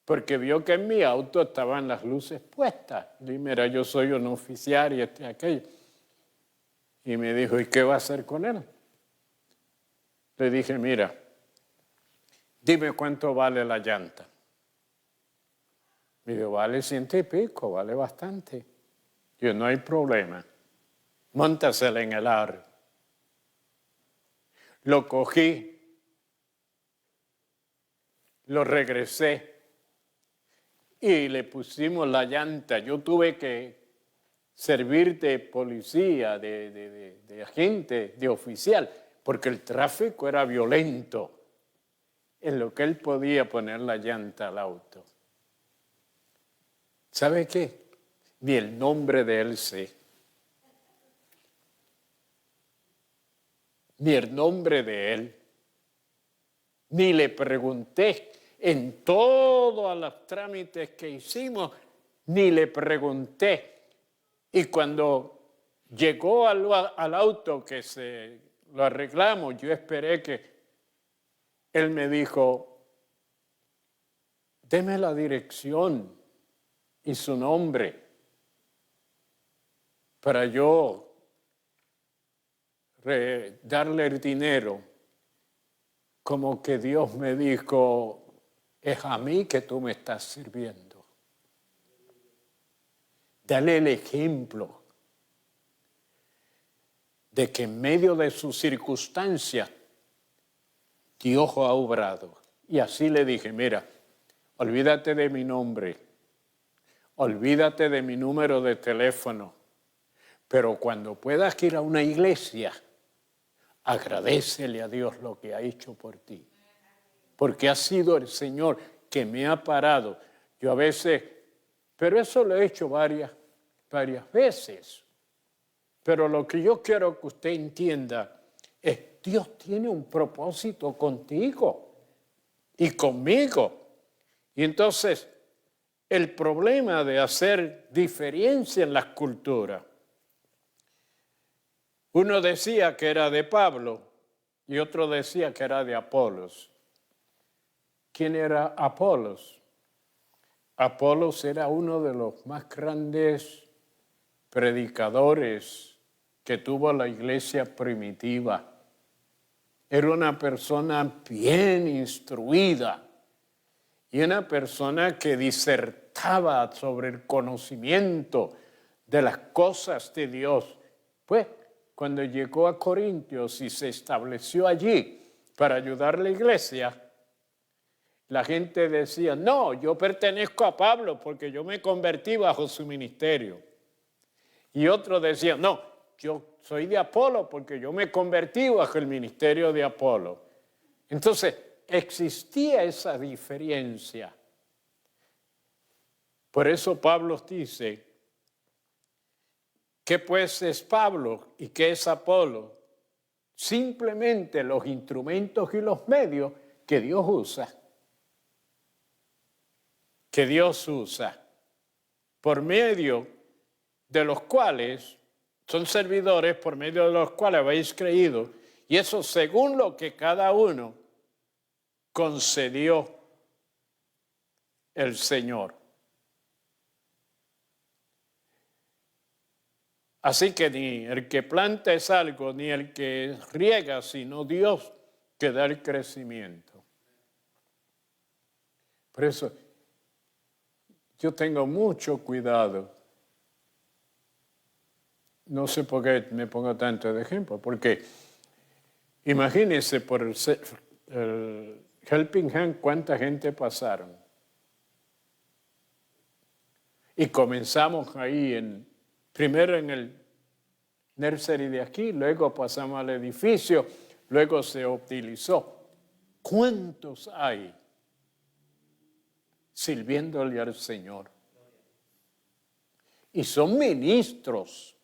Porque vio que en mi auto estaban las luces puestas. Le dije, mira, yo soy un oficial y aquello. Y me dijo, ¿y qué va a hacer con él? Le dije, mira, dime cuánto vale la llanta. Me dijo, vale 100 y pico, vale bastante. Yo, no hay problema. Móntasela en el aro. Lo cogí, lo regresé y le pusimos la llanta. Yo tuve que servir de policía, de agente, de oficial, porque el tráfico era violento en lo que él podía poner la llanta al auto. ¿Sabe qué? Ni el nombre de él sé. Ni el nombre de él. Ni le pregunté en todos los trámites que hicimos, ni le pregunté. Y cuando llegó al auto que lo arreglamos, yo esperé que él me dijo, deme la dirección y su nombre para yo darle el dinero, como que Dios me dijo, es a mí que tú me estás sirviendo. Dale el ejemplo de que en medio de sus circunstancias Dios ha obrado. Y así le dije, mira, olvídate de mi nombre, olvídate de mi número de teléfono, pero cuando puedas ir a una iglesia, agradécele a Dios lo que ha hecho por ti. Porque ha sido el Señor que me ha parado. Yo a veces, pero eso lo he hecho varias veces. Pero lo que yo quiero que usted entienda es, Dios tiene un propósito contigo y conmigo. Y entonces, el problema de hacer diferencia en las culturas, uno decía que era de Pablo y otro decía que era de Apolos. ¿Quién era Apolos? Apolos era uno de los más grandes predicadores que tuvo la iglesia primitiva. Era una persona bien instruida y una persona que disertaba sobre el conocimiento de las cosas de Dios. Pues, cuando llegó a Corintios y se estableció allí para ayudar a la iglesia, la gente decía, no, yo pertenezco a Pablo porque yo me convertí bajo su ministerio. Y otros decían, no, yo soy de Apolo porque yo me convertí bajo el ministerio de Apolo. Entonces, existía esa diferencia. Por eso Pablo dice, ¿qué pues es Pablo y qué es Apolo? Simplemente los instrumentos y los medios que Dios usa. Que Dios usa. Por medio de los cuales son servidores, por medio de los cuales habéis creído. Y eso según lo que cada uno concedió el Señor. Así que ni el que planta es algo, ni el que riega, sino Dios que da el crecimiento. Por eso yo tengo mucho cuidado. No sé por qué me pongo tanto de ejemplo, porque imagínense por el Helping Hand cuánta gente pasaron. Y comenzamos ahí primero en el nursery de aquí, luego pasamos al edificio, luego se utilizó. ¿Cuántos hay sirviéndole al Señor? Y son ministros,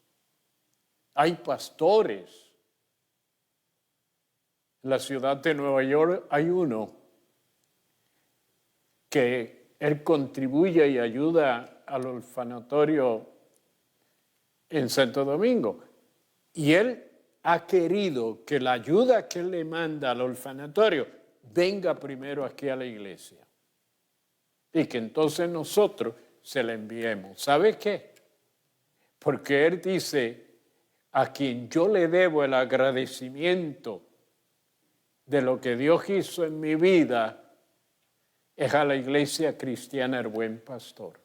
hay pastores. En la ciudad de Nueva York hay uno que él contribuye y ayuda al orfanatorio en Santo Domingo. Y él ha querido que la ayuda que él le manda al orfanatorio venga primero aquí a la iglesia. Y que entonces nosotros se la enviemos. ¿Sabe qué? Porque él dice, a quien yo le debo el agradecimiento de lo que Dios hizo en mi vida, es a la iglesia cristiana El Buen Pastor.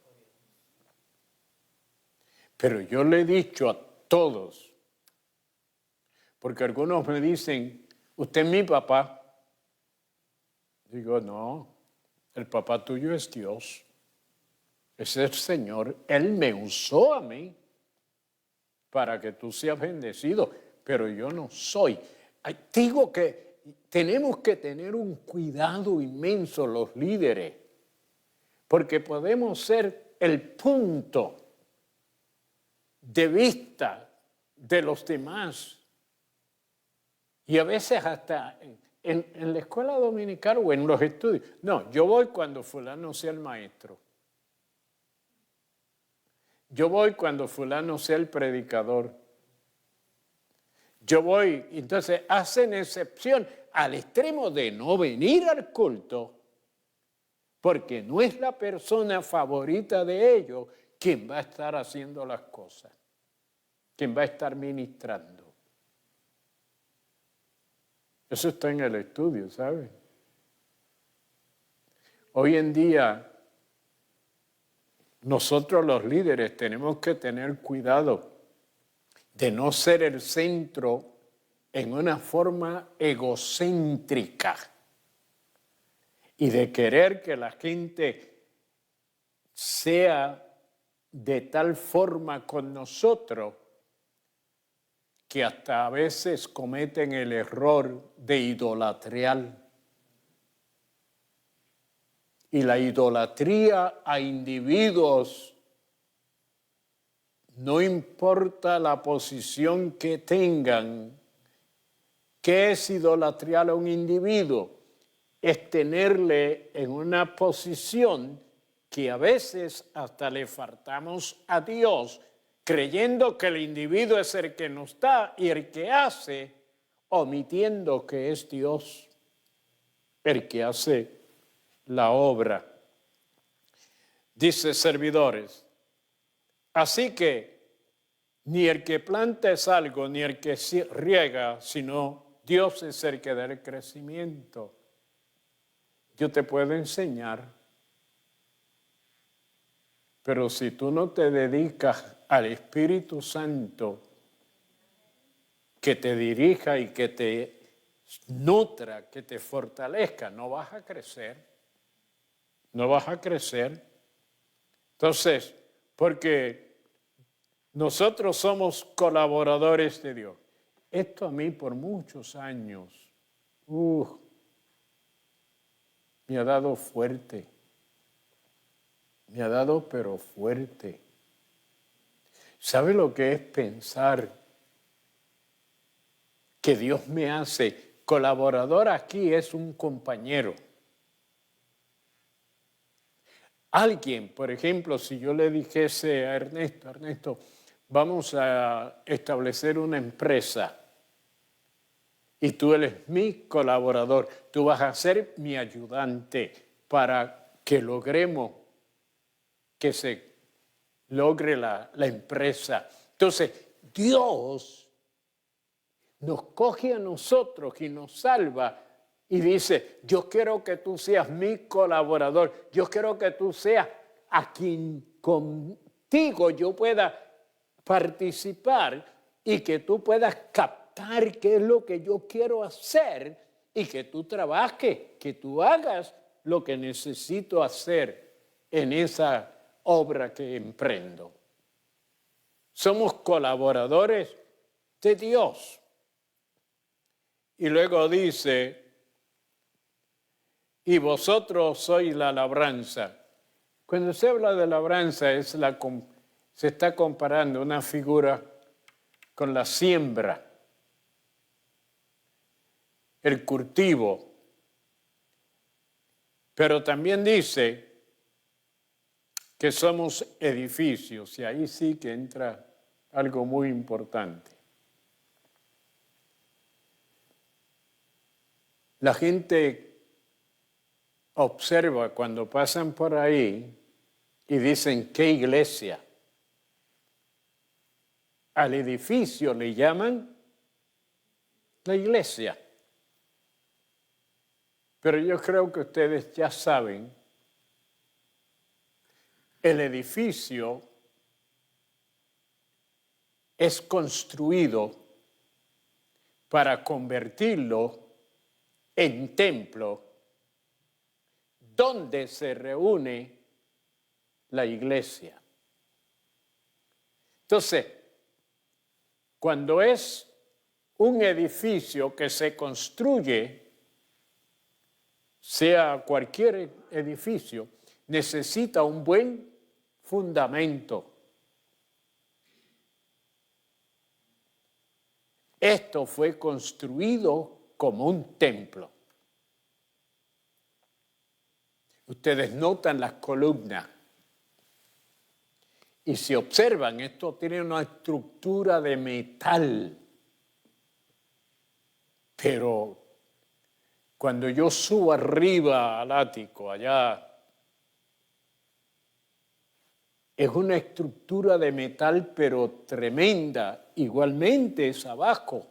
Pero yo le he dicho a todos, porque algunos me dicen, usted es mi papá. Digo, no, el papá tuyo es Dios. Es el Señor. Él me usó a mí para que tú seas bendecido, pero yo no soy. Digo que tenemos que tener un cuidado inmenso los líderes, porque podemos ser el punto de vista de los demás. Y a veces hasta en la escuela dominical o en los estudios. No, yo voy cuando fulano sea el maestro. Yo voy cuando fulano sea el predicador. Yo voy, entonces hacen excepción al extremo de no venir al culto, porque no es la persona favorita de ellos quien va a estar haciendo las cosas, quien va a estar ministrando. Eso está en el estudio, ¿sabe? Hoy en día, nosotros los líderes tenemos que tener cuidado de no ser el centro en una forma egocéntrica y de querer que la gente sea de tal forma con nosotros que hasta a veces cometen el error de idolatriar. Y la idolatría a individuos, no importa la posición que tengan. ¿Qué es idolatriar a un individuo? Es tenerle en una posición que a veces hasta le faltamos a Dios, creyendo que el individuo es el que nos da y el que hace, omitiendo que es Dios el que hace la obra. Dice servidores, así que ni el que planta es algo, ni el que riega, sino Dios es el que da el crecimiento. Yo te puedo enseñar, pero si tú no te dedicas al Espíritu Santo que te dirija y que te nutra, que te fortalezca, no vas a crecer. no vas a crecer. Entonces, porque nosotros somos colaboradores de Dios. Esto a mí por muchos años, me ha dado fuerte. Me ha dado pero fuerte. ¿Sabe lo que es pensar que Dios me hace colaborador? Aquí es un compañero. Alguien, por ejemplo, si yo le dijese a Ernesto, vamos a establecer una empresa y tú eres mi colaborador, tú vas a ser mi ayudante para que logremos que se logre la empresa. Entonces, Dios nos coge a nosotros y nos salva y dice, yo quiero que tú seas mi colaborador, yo quiero que tú seas a quien contigo yo pueda participar y que tú puedas captar qué es lo que yo quiero hacer y que tú trabajes, que tú hagas lo que necesito hacer en esa obra que emprendo. Somos colaboradores de Dios. Y luego dice, y vosotros sois la labranza. Cuando se habla de labranza se está comparando una figura con la siembra, el cultivo. Pero también dice que somos edificios, y ahí sí que entra algo muy importante. La gente observa cuando pasan por ahí y dicen, ¿qué iglesia? Al edificio le llaman la iglesia. Pero yo creo que ustedes ya saben, el edificio es construido para convertirlo en templo donde se reúne la iglesia. Entonces, cuando es un edificio que se construye, sea cualquier edificio, necesita un buen fundamento. Esto fue construido como un templo. Ustedes notan las columnas. Y si observan, esto tiene una estructura de metal. Pero cuando yo subo arriba al ático, allá, es una estructura de metal, pero tremenda. Igualmente es abajo.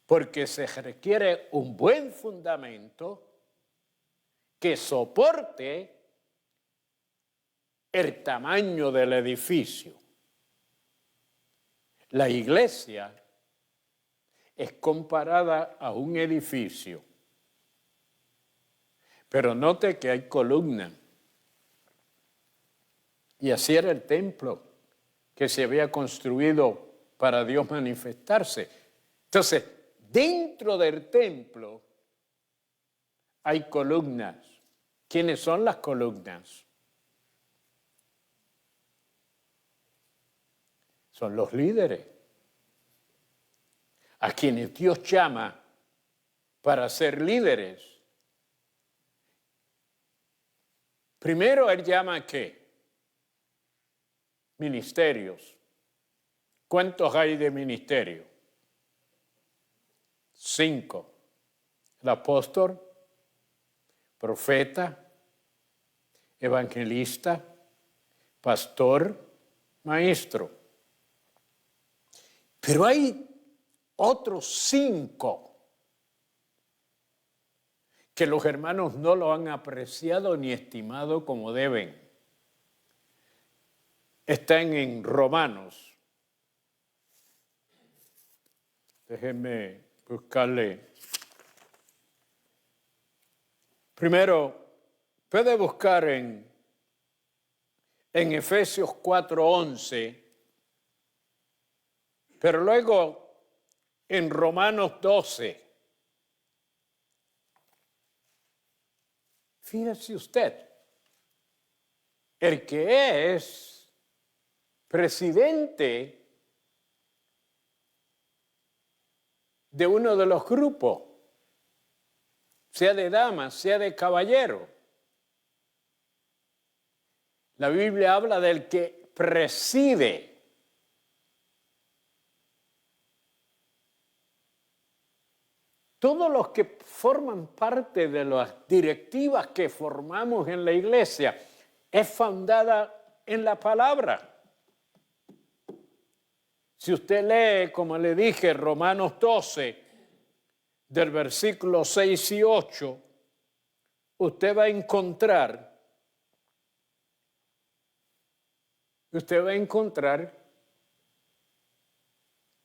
Porque se requiere un buen fundamento que soporte el tamaño del edificio. La iglesia es comparada a un edificio. Pero note que hay columnas. Y así era el templo que se había construido para Dios manifestarse. Entonces, dentro del templo hay columnas. ¿Quiénes son las columnas? Son los líderes, a quienes Dios llama para ser líderes. Primero Él llama ¿a qué? Ministerios. ¿Cuántos hay de ministerio? 5. El apóstol, profeta, evangelista, pastor, maestro. Pero hay otros 5 que los hermanos no lo han apreciado ni estimado como deben. Están en Romanos. Déjenme buscarle. Primero, Puede buscar en Efesios 4:11, pero luego en Romanos 12. Fíjese usted, el que es presidente de uno de los grupos, sea de damas, sea de caballero. La Biblia habla del que preside. Todos los que forman parte de las directivas que formamos en la iglesia es fundada en la palabra. Si usted lee, como le dije, Romanos 12, del versículo 6 y 8, usted va a encontrar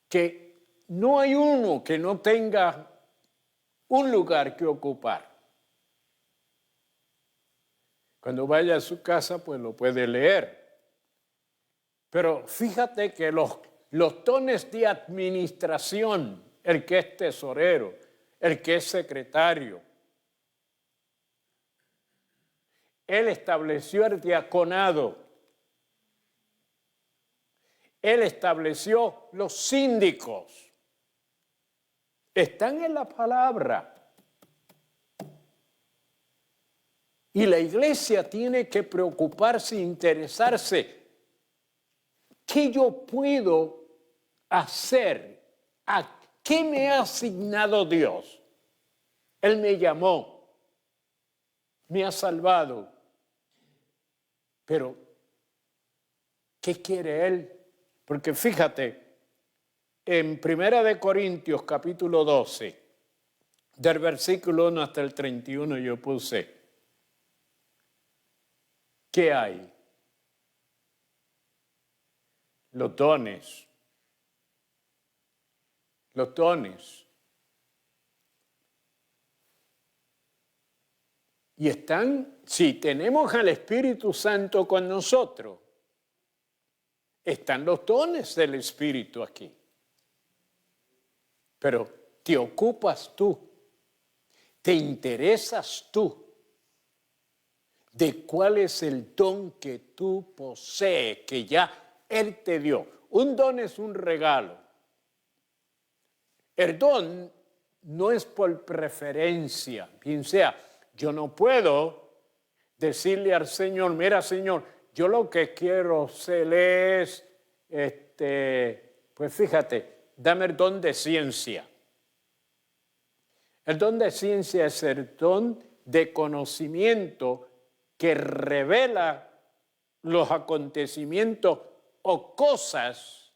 que no hay uno que no tenga un lugar que ocupar. Cuando vaya a su casa, pues lo puede leer. Pero fíjate que los dones de administración, el que es tesorero, el que es secretario, él estableció el diaconado, él estableció los síndicos, están en la palabra. Y la iglesia tiene que preocuparse e interesarse. ¿Qué yo puedo hacer? ¿A qué me ha asignado Dios? Él me llamó, me ha salvado. Pero, ¿qué quiere Él? Porque fíjate, en 1 Corintios capítulo 12, del versículo 1 hasta el 31 yo puse, ¿qué hay? Los dones. Los dones. Y están, si tenemos al Espíritu Santo con nosotros, están los dones del Espíritu aquí. Pero te ocupas tú, te interesas tú de cuál es el don que tú posees, que ya Él te dio. Un don es un regalo. El don no es por preferencia. Bien sea, yo no puedo decirle al Señor, mira Señor, yo lo que quiero ser es, pues fíjate, dame el don de ciencia. El don de ciencia es el don de conocimiento que revela los acontecimientos o cosas,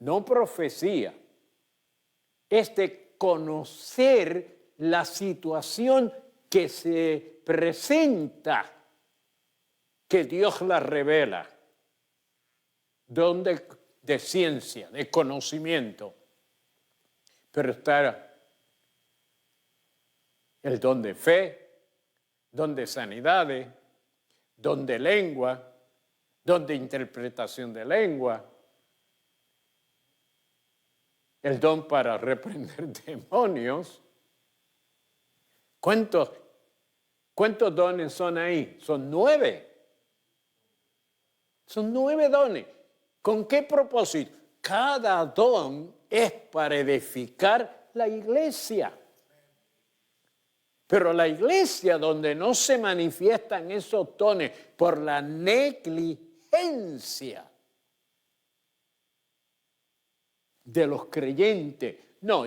no profecía. Es de conocer la situación que se presenta, que Dios la revela. Don de ciencia, de conocimiento. Pero está el don de fe, don de sanidades, don de lengua, don de interpretación de lengua, el don para reprender demonios. ¿Cuántos dones son ahí? Son 9. Son 9 dones. ¿Con qué propósito? Cada don es para edificar la iglesia. Pero la iglesia donde no se manifiestan esos dones por la negligencia de los creyentes. No.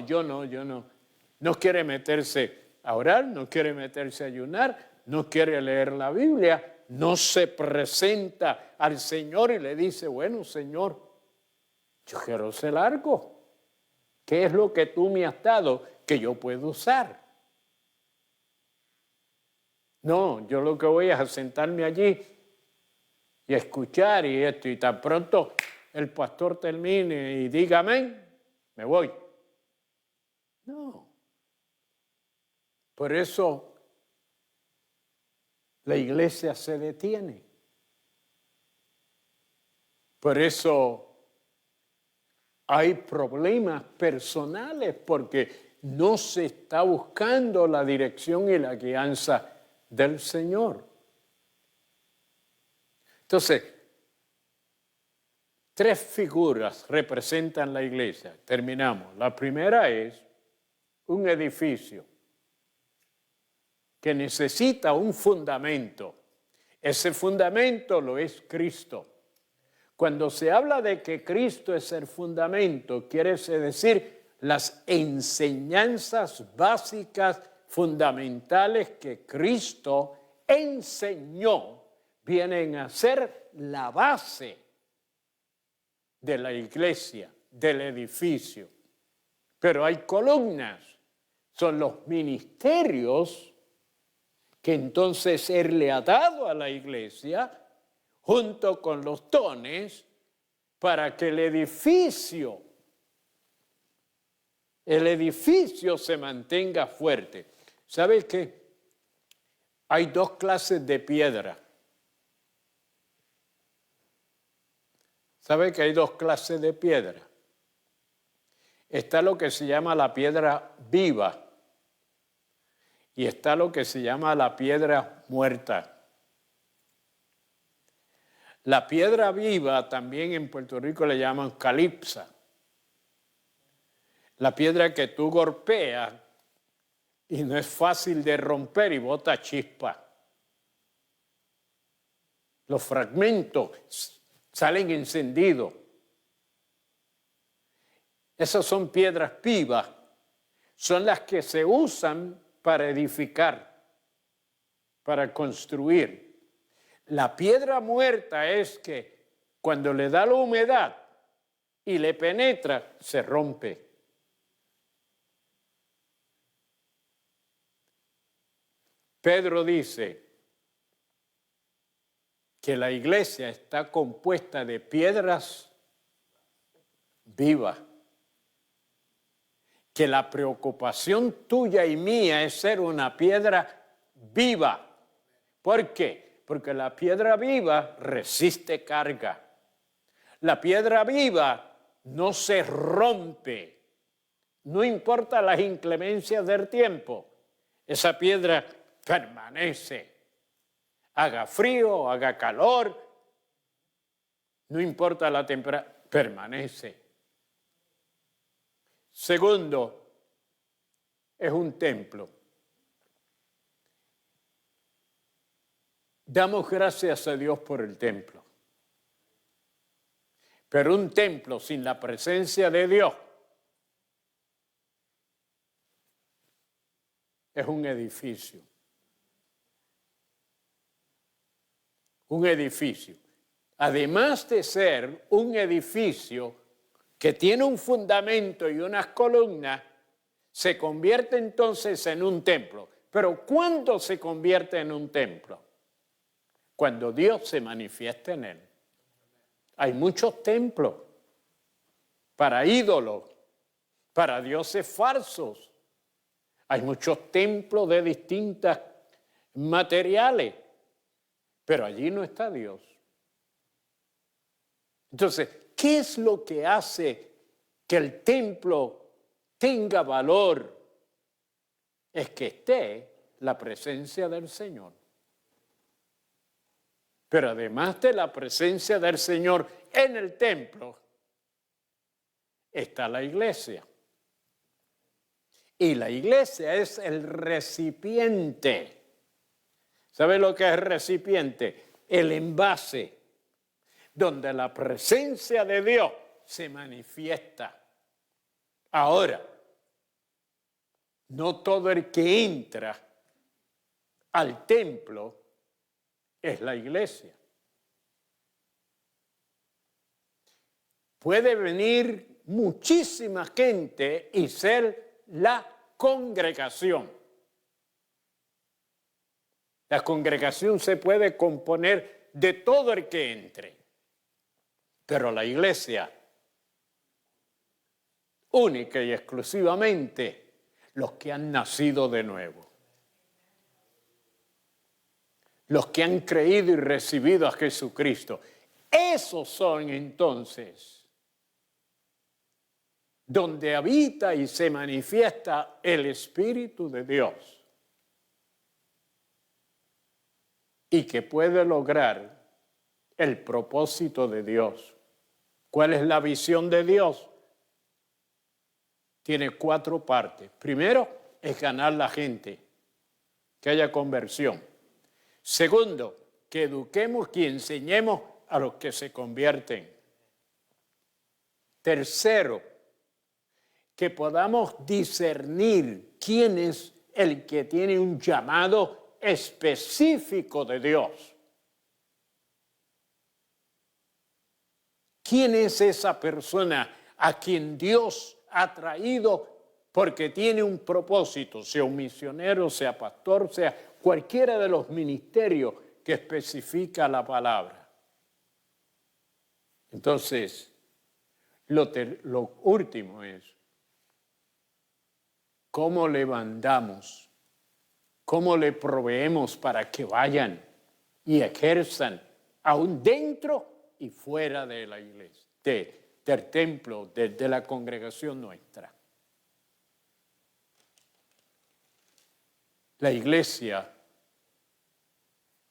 No quiere meterse a orar, no quiere meterse a ayunar, no quiere leer la Biblia, no se presenta al Señor y le dice, bueno, Señor, yo quiero ser algo. ¿Qué es lo que tú me has dado que yo puedo usar? No, yo lo que voy es a sentarme allí y a escuchar y esto, y tan pronto el pastor termine y diga amén, me voy. No. Por eso la iglesia se detiene. Por eso hay problemas personales porque no se está buscando la dirección y la guianza del Señor. Entonces, 3 figuras representan la iglesia. Terminamos. La primera es un edificio que necesita un fundamento. Ese fundamento lo es Cristo. Cuando se habla de que Cristo es el fundamento, quiere decir las enseñanzas básicas fundamentales que Cristo enseñó vienen a ser la base de la iglesia, del edificio. Pero hay columnas, son los ministerios que entonces Él le ha dado a la iglesia junto con los dones para que el edificio se mantenga fuerte. ¿Sabe qué? Hay 2 clases de piedra. ¿Sabe que hay 2 clases de piedra? Está lo que se llama la piedra viva y está lo que se llama la piedra muerta. La piedra viva también en Puerto Rico le llaman calipsa. La piedra que tú golpeas y no es fácil de romper y bota chispa. Los fragmentos salen encendidos. Esas son piedras vivas. Son las que se usan para edificar, para construir. La piedra muerta es que cuando le da la humedad y le penetra, se rompe. Pedro dice que la iglesia está compuesta de piedras vivas. Que la preocupación tuya y mía es ser una piedra viva. ¿Por qué? Porque la piedra viva resiste carga. La piedra viva no se rompe. No importa las inclemencias del tiempo. Esa piedra permanece. Haga frío, haga calor. No importa la temperatura, permanece. Segundo, es un templo. Damos gracias a Dios por el templo. Pero un templo sin la presencia de Dios es un edificio. Un edificio. Además de ser un edificio que tiene un fundamento y unas columnas, se convierte entonces en un templo. Pero ¿cuándo se convierte en un templo? Cuando Dios se manifiesta en él. Hay muchos templos para ídolos, para dioses falsos. Hay muchos templos de distintas materiales, pero allí no está Dios. Entonces, ¿qué es lo que hace que el templo tenga valor? Es que esté la presencia del Señor. Pero además de la presencia del Señor en el templo, está la iglesia. Y la iglesia es el recipiente. ¿Sabe lo que es el recipiente? El envase, donde la presencia de Dios se manifiesta. Ahora, no todo el que entra al templo es la iglesia. Puede venir muchísima gente y ser la congregación. La congregación se puede componer de todo el que entre. Pero la iglesia, única y exclusivamente, los que han nacido de nuevo. los que han creído y recibido a Jesucristo. Esos son entonces donde habita y se manifiesta el Espíritu de Dios y que puede lograr el propósito de Dios. ¿Cuál es la visión de Dios? Tiene 4 partes. Primero es ganar la gente, que haya conversión. Segundo, que eduquemos y enseñemos a los que se convierten. Tercero, que podamos discernir quién es el que tiene un llamado específico de Dios. ¿Quién es esa persona a quien Dios ha traído porque tiene un propósito, sea un misionero, sea pastor, sea cualquiera de los ministerios que especifica la palabra? Entonces, lo último es cómo le mandamos, cómo le proveemos para que vayan y ejerzan aún dentro y fuera de la iglesia, del templo, de la congregación nuestra. La iglesia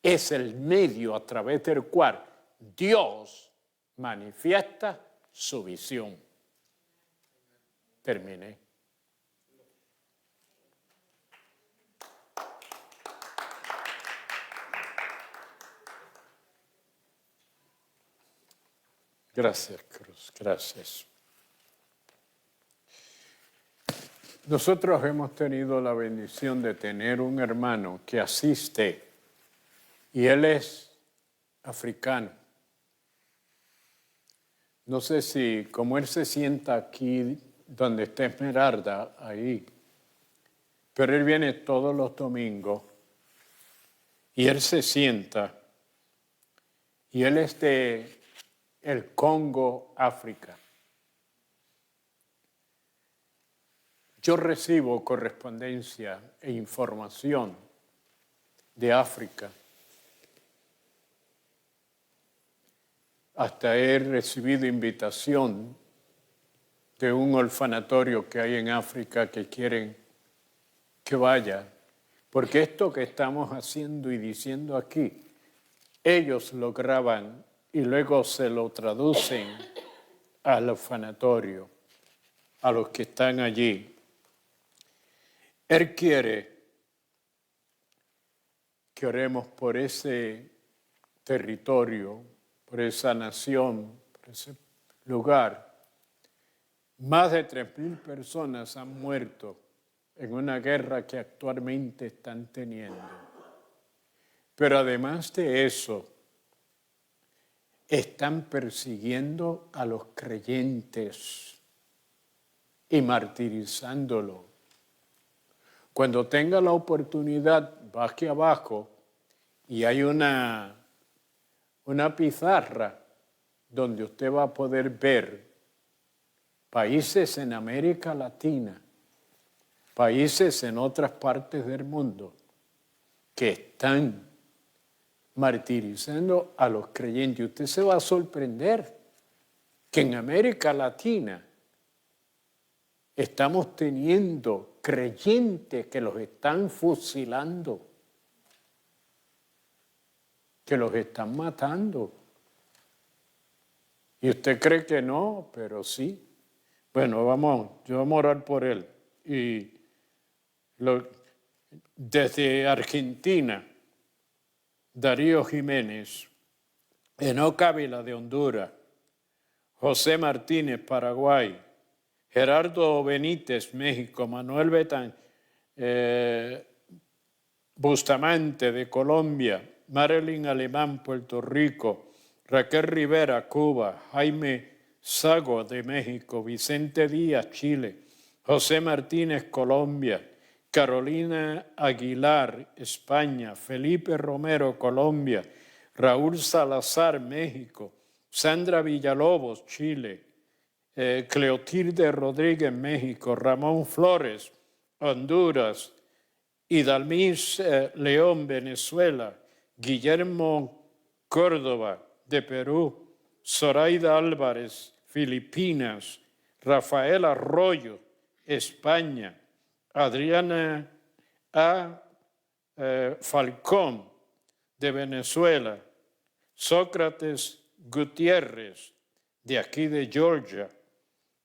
es el medio a través del cual Dios manifiesta su visión. Terminé. Gracias, Cruz, gracias. Nosotros hemos tenido la bendición de tener un hermano que asiste y él es africano. No sé si, como él se sienta aquí donde está Esmeralda, ahí, pero él viene todos los domingos y él se sienta y él es de el Congo, África. Yo recibo correspondencia e información de África. Hasta he recibido invitación de un orfanatorio que hay en África que quieren que vaya, porque esto que estamos haciendo y diciendo aquí, ellos lo graban y luego se lo traducen al orfanatorio, a los que están allí. Él quiere que oremos por ese territorio, por esa nación, por ese lugar. Más de 3,000 personas han muerto en una guerra que actualmente están teniendo. Pero además de eso, están persiguiendo a los creyentes y martirizándolos. Cuando tenga la oportunidad, baje abajo y hay una pizarra donde usted va a poder ver países en América Latina, países en otras partes del mundo que están martirizando a los creyentes. Usted se va a sorprender que en América Latina estamos teniendo creyentes que los están fusilando, que los están matando. Y usted cree que no, pero sí. Bueno, yo vamos a orar por él. Y desde Argentina, Darío Jiménez, Enoc Ávila de Honduras, José Martínez, Paraguay, Gerardo Benítez, México, Manuel Bustamante de Colombia, Marilyn Alemán, Puerto Rico, Raquel Rivera, Cuba, Jaime Sago de México, Vicente Díaz, Chile, José Martínez, Colombia, Carolina Aguilar, España, Felipe Romero, Colombia, Raúl Salazar, México, Sandra Villalobos, Chile, Cleotilde Rodríguez, México, Ramón Flores, Honduras, Idalmis León, Venezuela, Guillermo Córdoba, de Perú, Zoraida Álvarez, Filipinas, Rafael Arroyo, España, Adriana A. Falcón, de Venezuela, Sócrates Gutiérrez, de aquí de Georgia,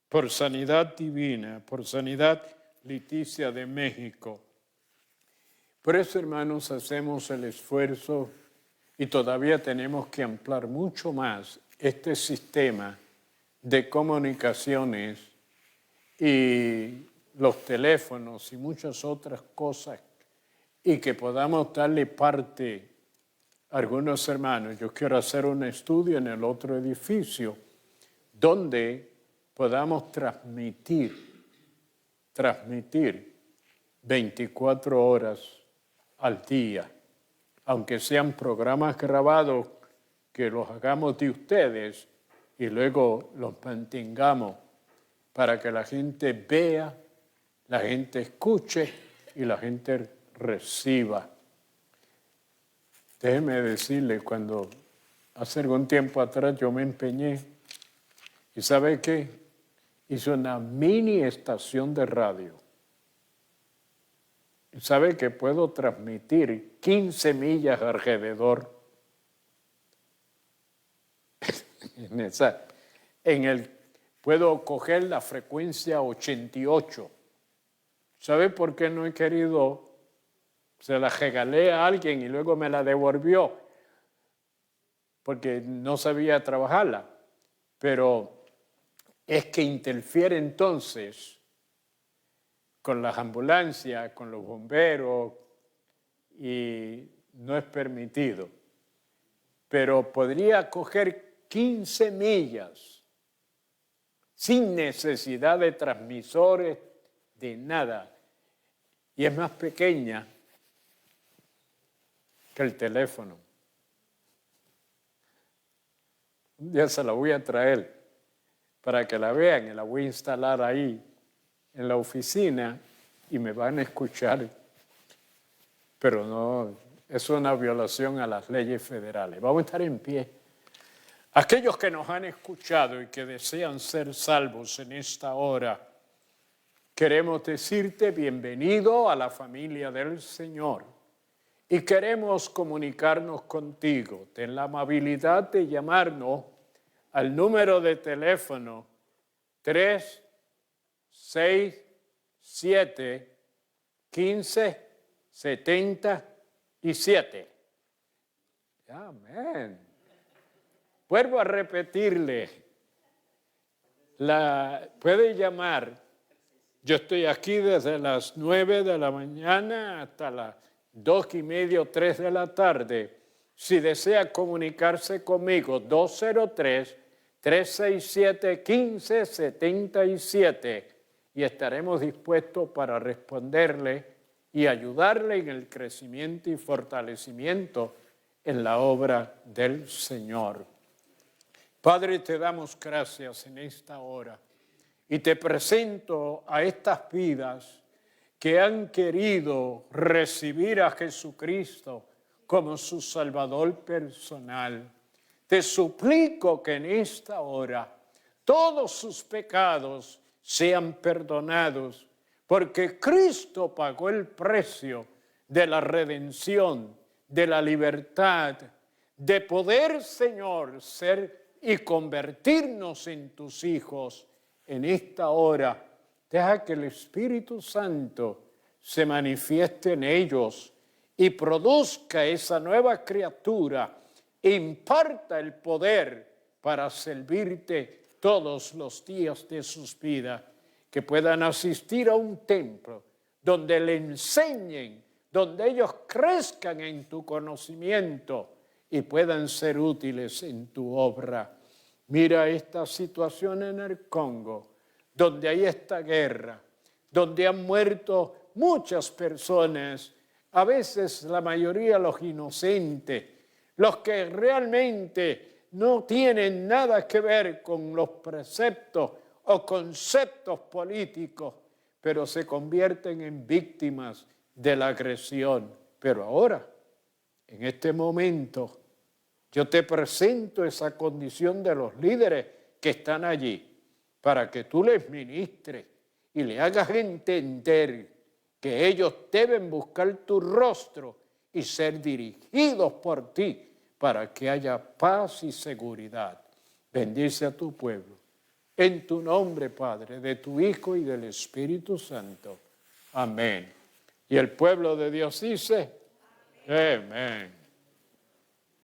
por Sanidad Divina, por Sanidad Leticia de México. Por eso, hermanos, hacemos el esfuerzo y todavía tenemos que ampliar mucho más este sistema de comunicaciones y los teléfonos y muchas otras cosas, y que podamos darle parte a algunos hermanos. Yo quiero hacer un estudio en el otro edificio donde podamos transmitir 24 horas al día, aunque sean programas grabados, que los hagamos de ustedes y luego los mantengamos para que la gente vea, la gente escuche y la gente reciba. Déjeme decirle, cuando hace algún tiempo atrás yo me empeñé, y ¿sabe qué? Hice una mini estación de radio. ¿Y sabe que puedo transmitir 15 millas alrededor? Puedo coger la frecuencia 88. ¿Sabe por qué no he querido? Se la regalé a alguien y luego me la devolvió porque no sabía trabajarla. Pero es que interfiere entonces con las ambulancias, con los bomberos, y no es permitido. Pero podría coger 15 millas sin necesidad de transmisores, de nada. Y es más pequeña que el teléfono. Un día se la voy a traer para que la vean y la voy a instalar ahí en la oficina y me van a escuchar. Pero no, es una violación a las leyes federales. Vamos a estar en pie. Aquellos que nos han escuchado y que desean ser salvos en esta hora, queremos decirte bienvenido a la familia del Señor y queremos comunicarnos contigo. Ten la amabilidad de llamarnos al número de teléfono 367-1577. Amén. Vuelvo a repetirle. Puede llamar. Yo estoy aquí desde las 9 de la mañana hasta las 2:30 o 3 de la tarde. Si desea comunicarse conmigo, 203-367-1577, y estaremos dispuestos para responderle y ayudarle en el crecimiento y fortalecimiento en la obra del Señor. Padre, te damos gracias en esta hora y te presento a estas vidas que han querido recibir a Jesucristo como su Salvador personal. Te suplico que en esta hora todos sus pecados sean perdonados, porque Cristo pagó el precio de la redención, de la libertad, de poder, Señor, ser y convertirnos en tus hijos. En esta hora, deja que el Espíritu Santo se manifieste en ellos y produzca esa nueva criatura, e imparta el poder para servirte todos los días de sus vidas, que puedan asistir a un templo donde le enseñen, donde ellos crezcan en tu conocimiento y puedan ser útiles en tu obra. Mira esta situación en el Congo, donde hay esta guerra, donde han muerto muchas personas, a veces la mayoría los inocentes, los que realmente no tienen nada que ver con los preceptos o conceptos políticos, pero se convierten en víctimas de la agresión. Pero ahora, En este momento, yo te presento esa condición de los líderes que están allí, para que tú les ministres y le hagas entender que ellos deben buscar tu rostro y ser dirigidos por ti para que haya paz y seguridad. Bendice a tu pueblo. En tu nombre, Padre, de tu Hijo y del Espíritu Santo. Amén. Y el pueblo de Dios dice, amén.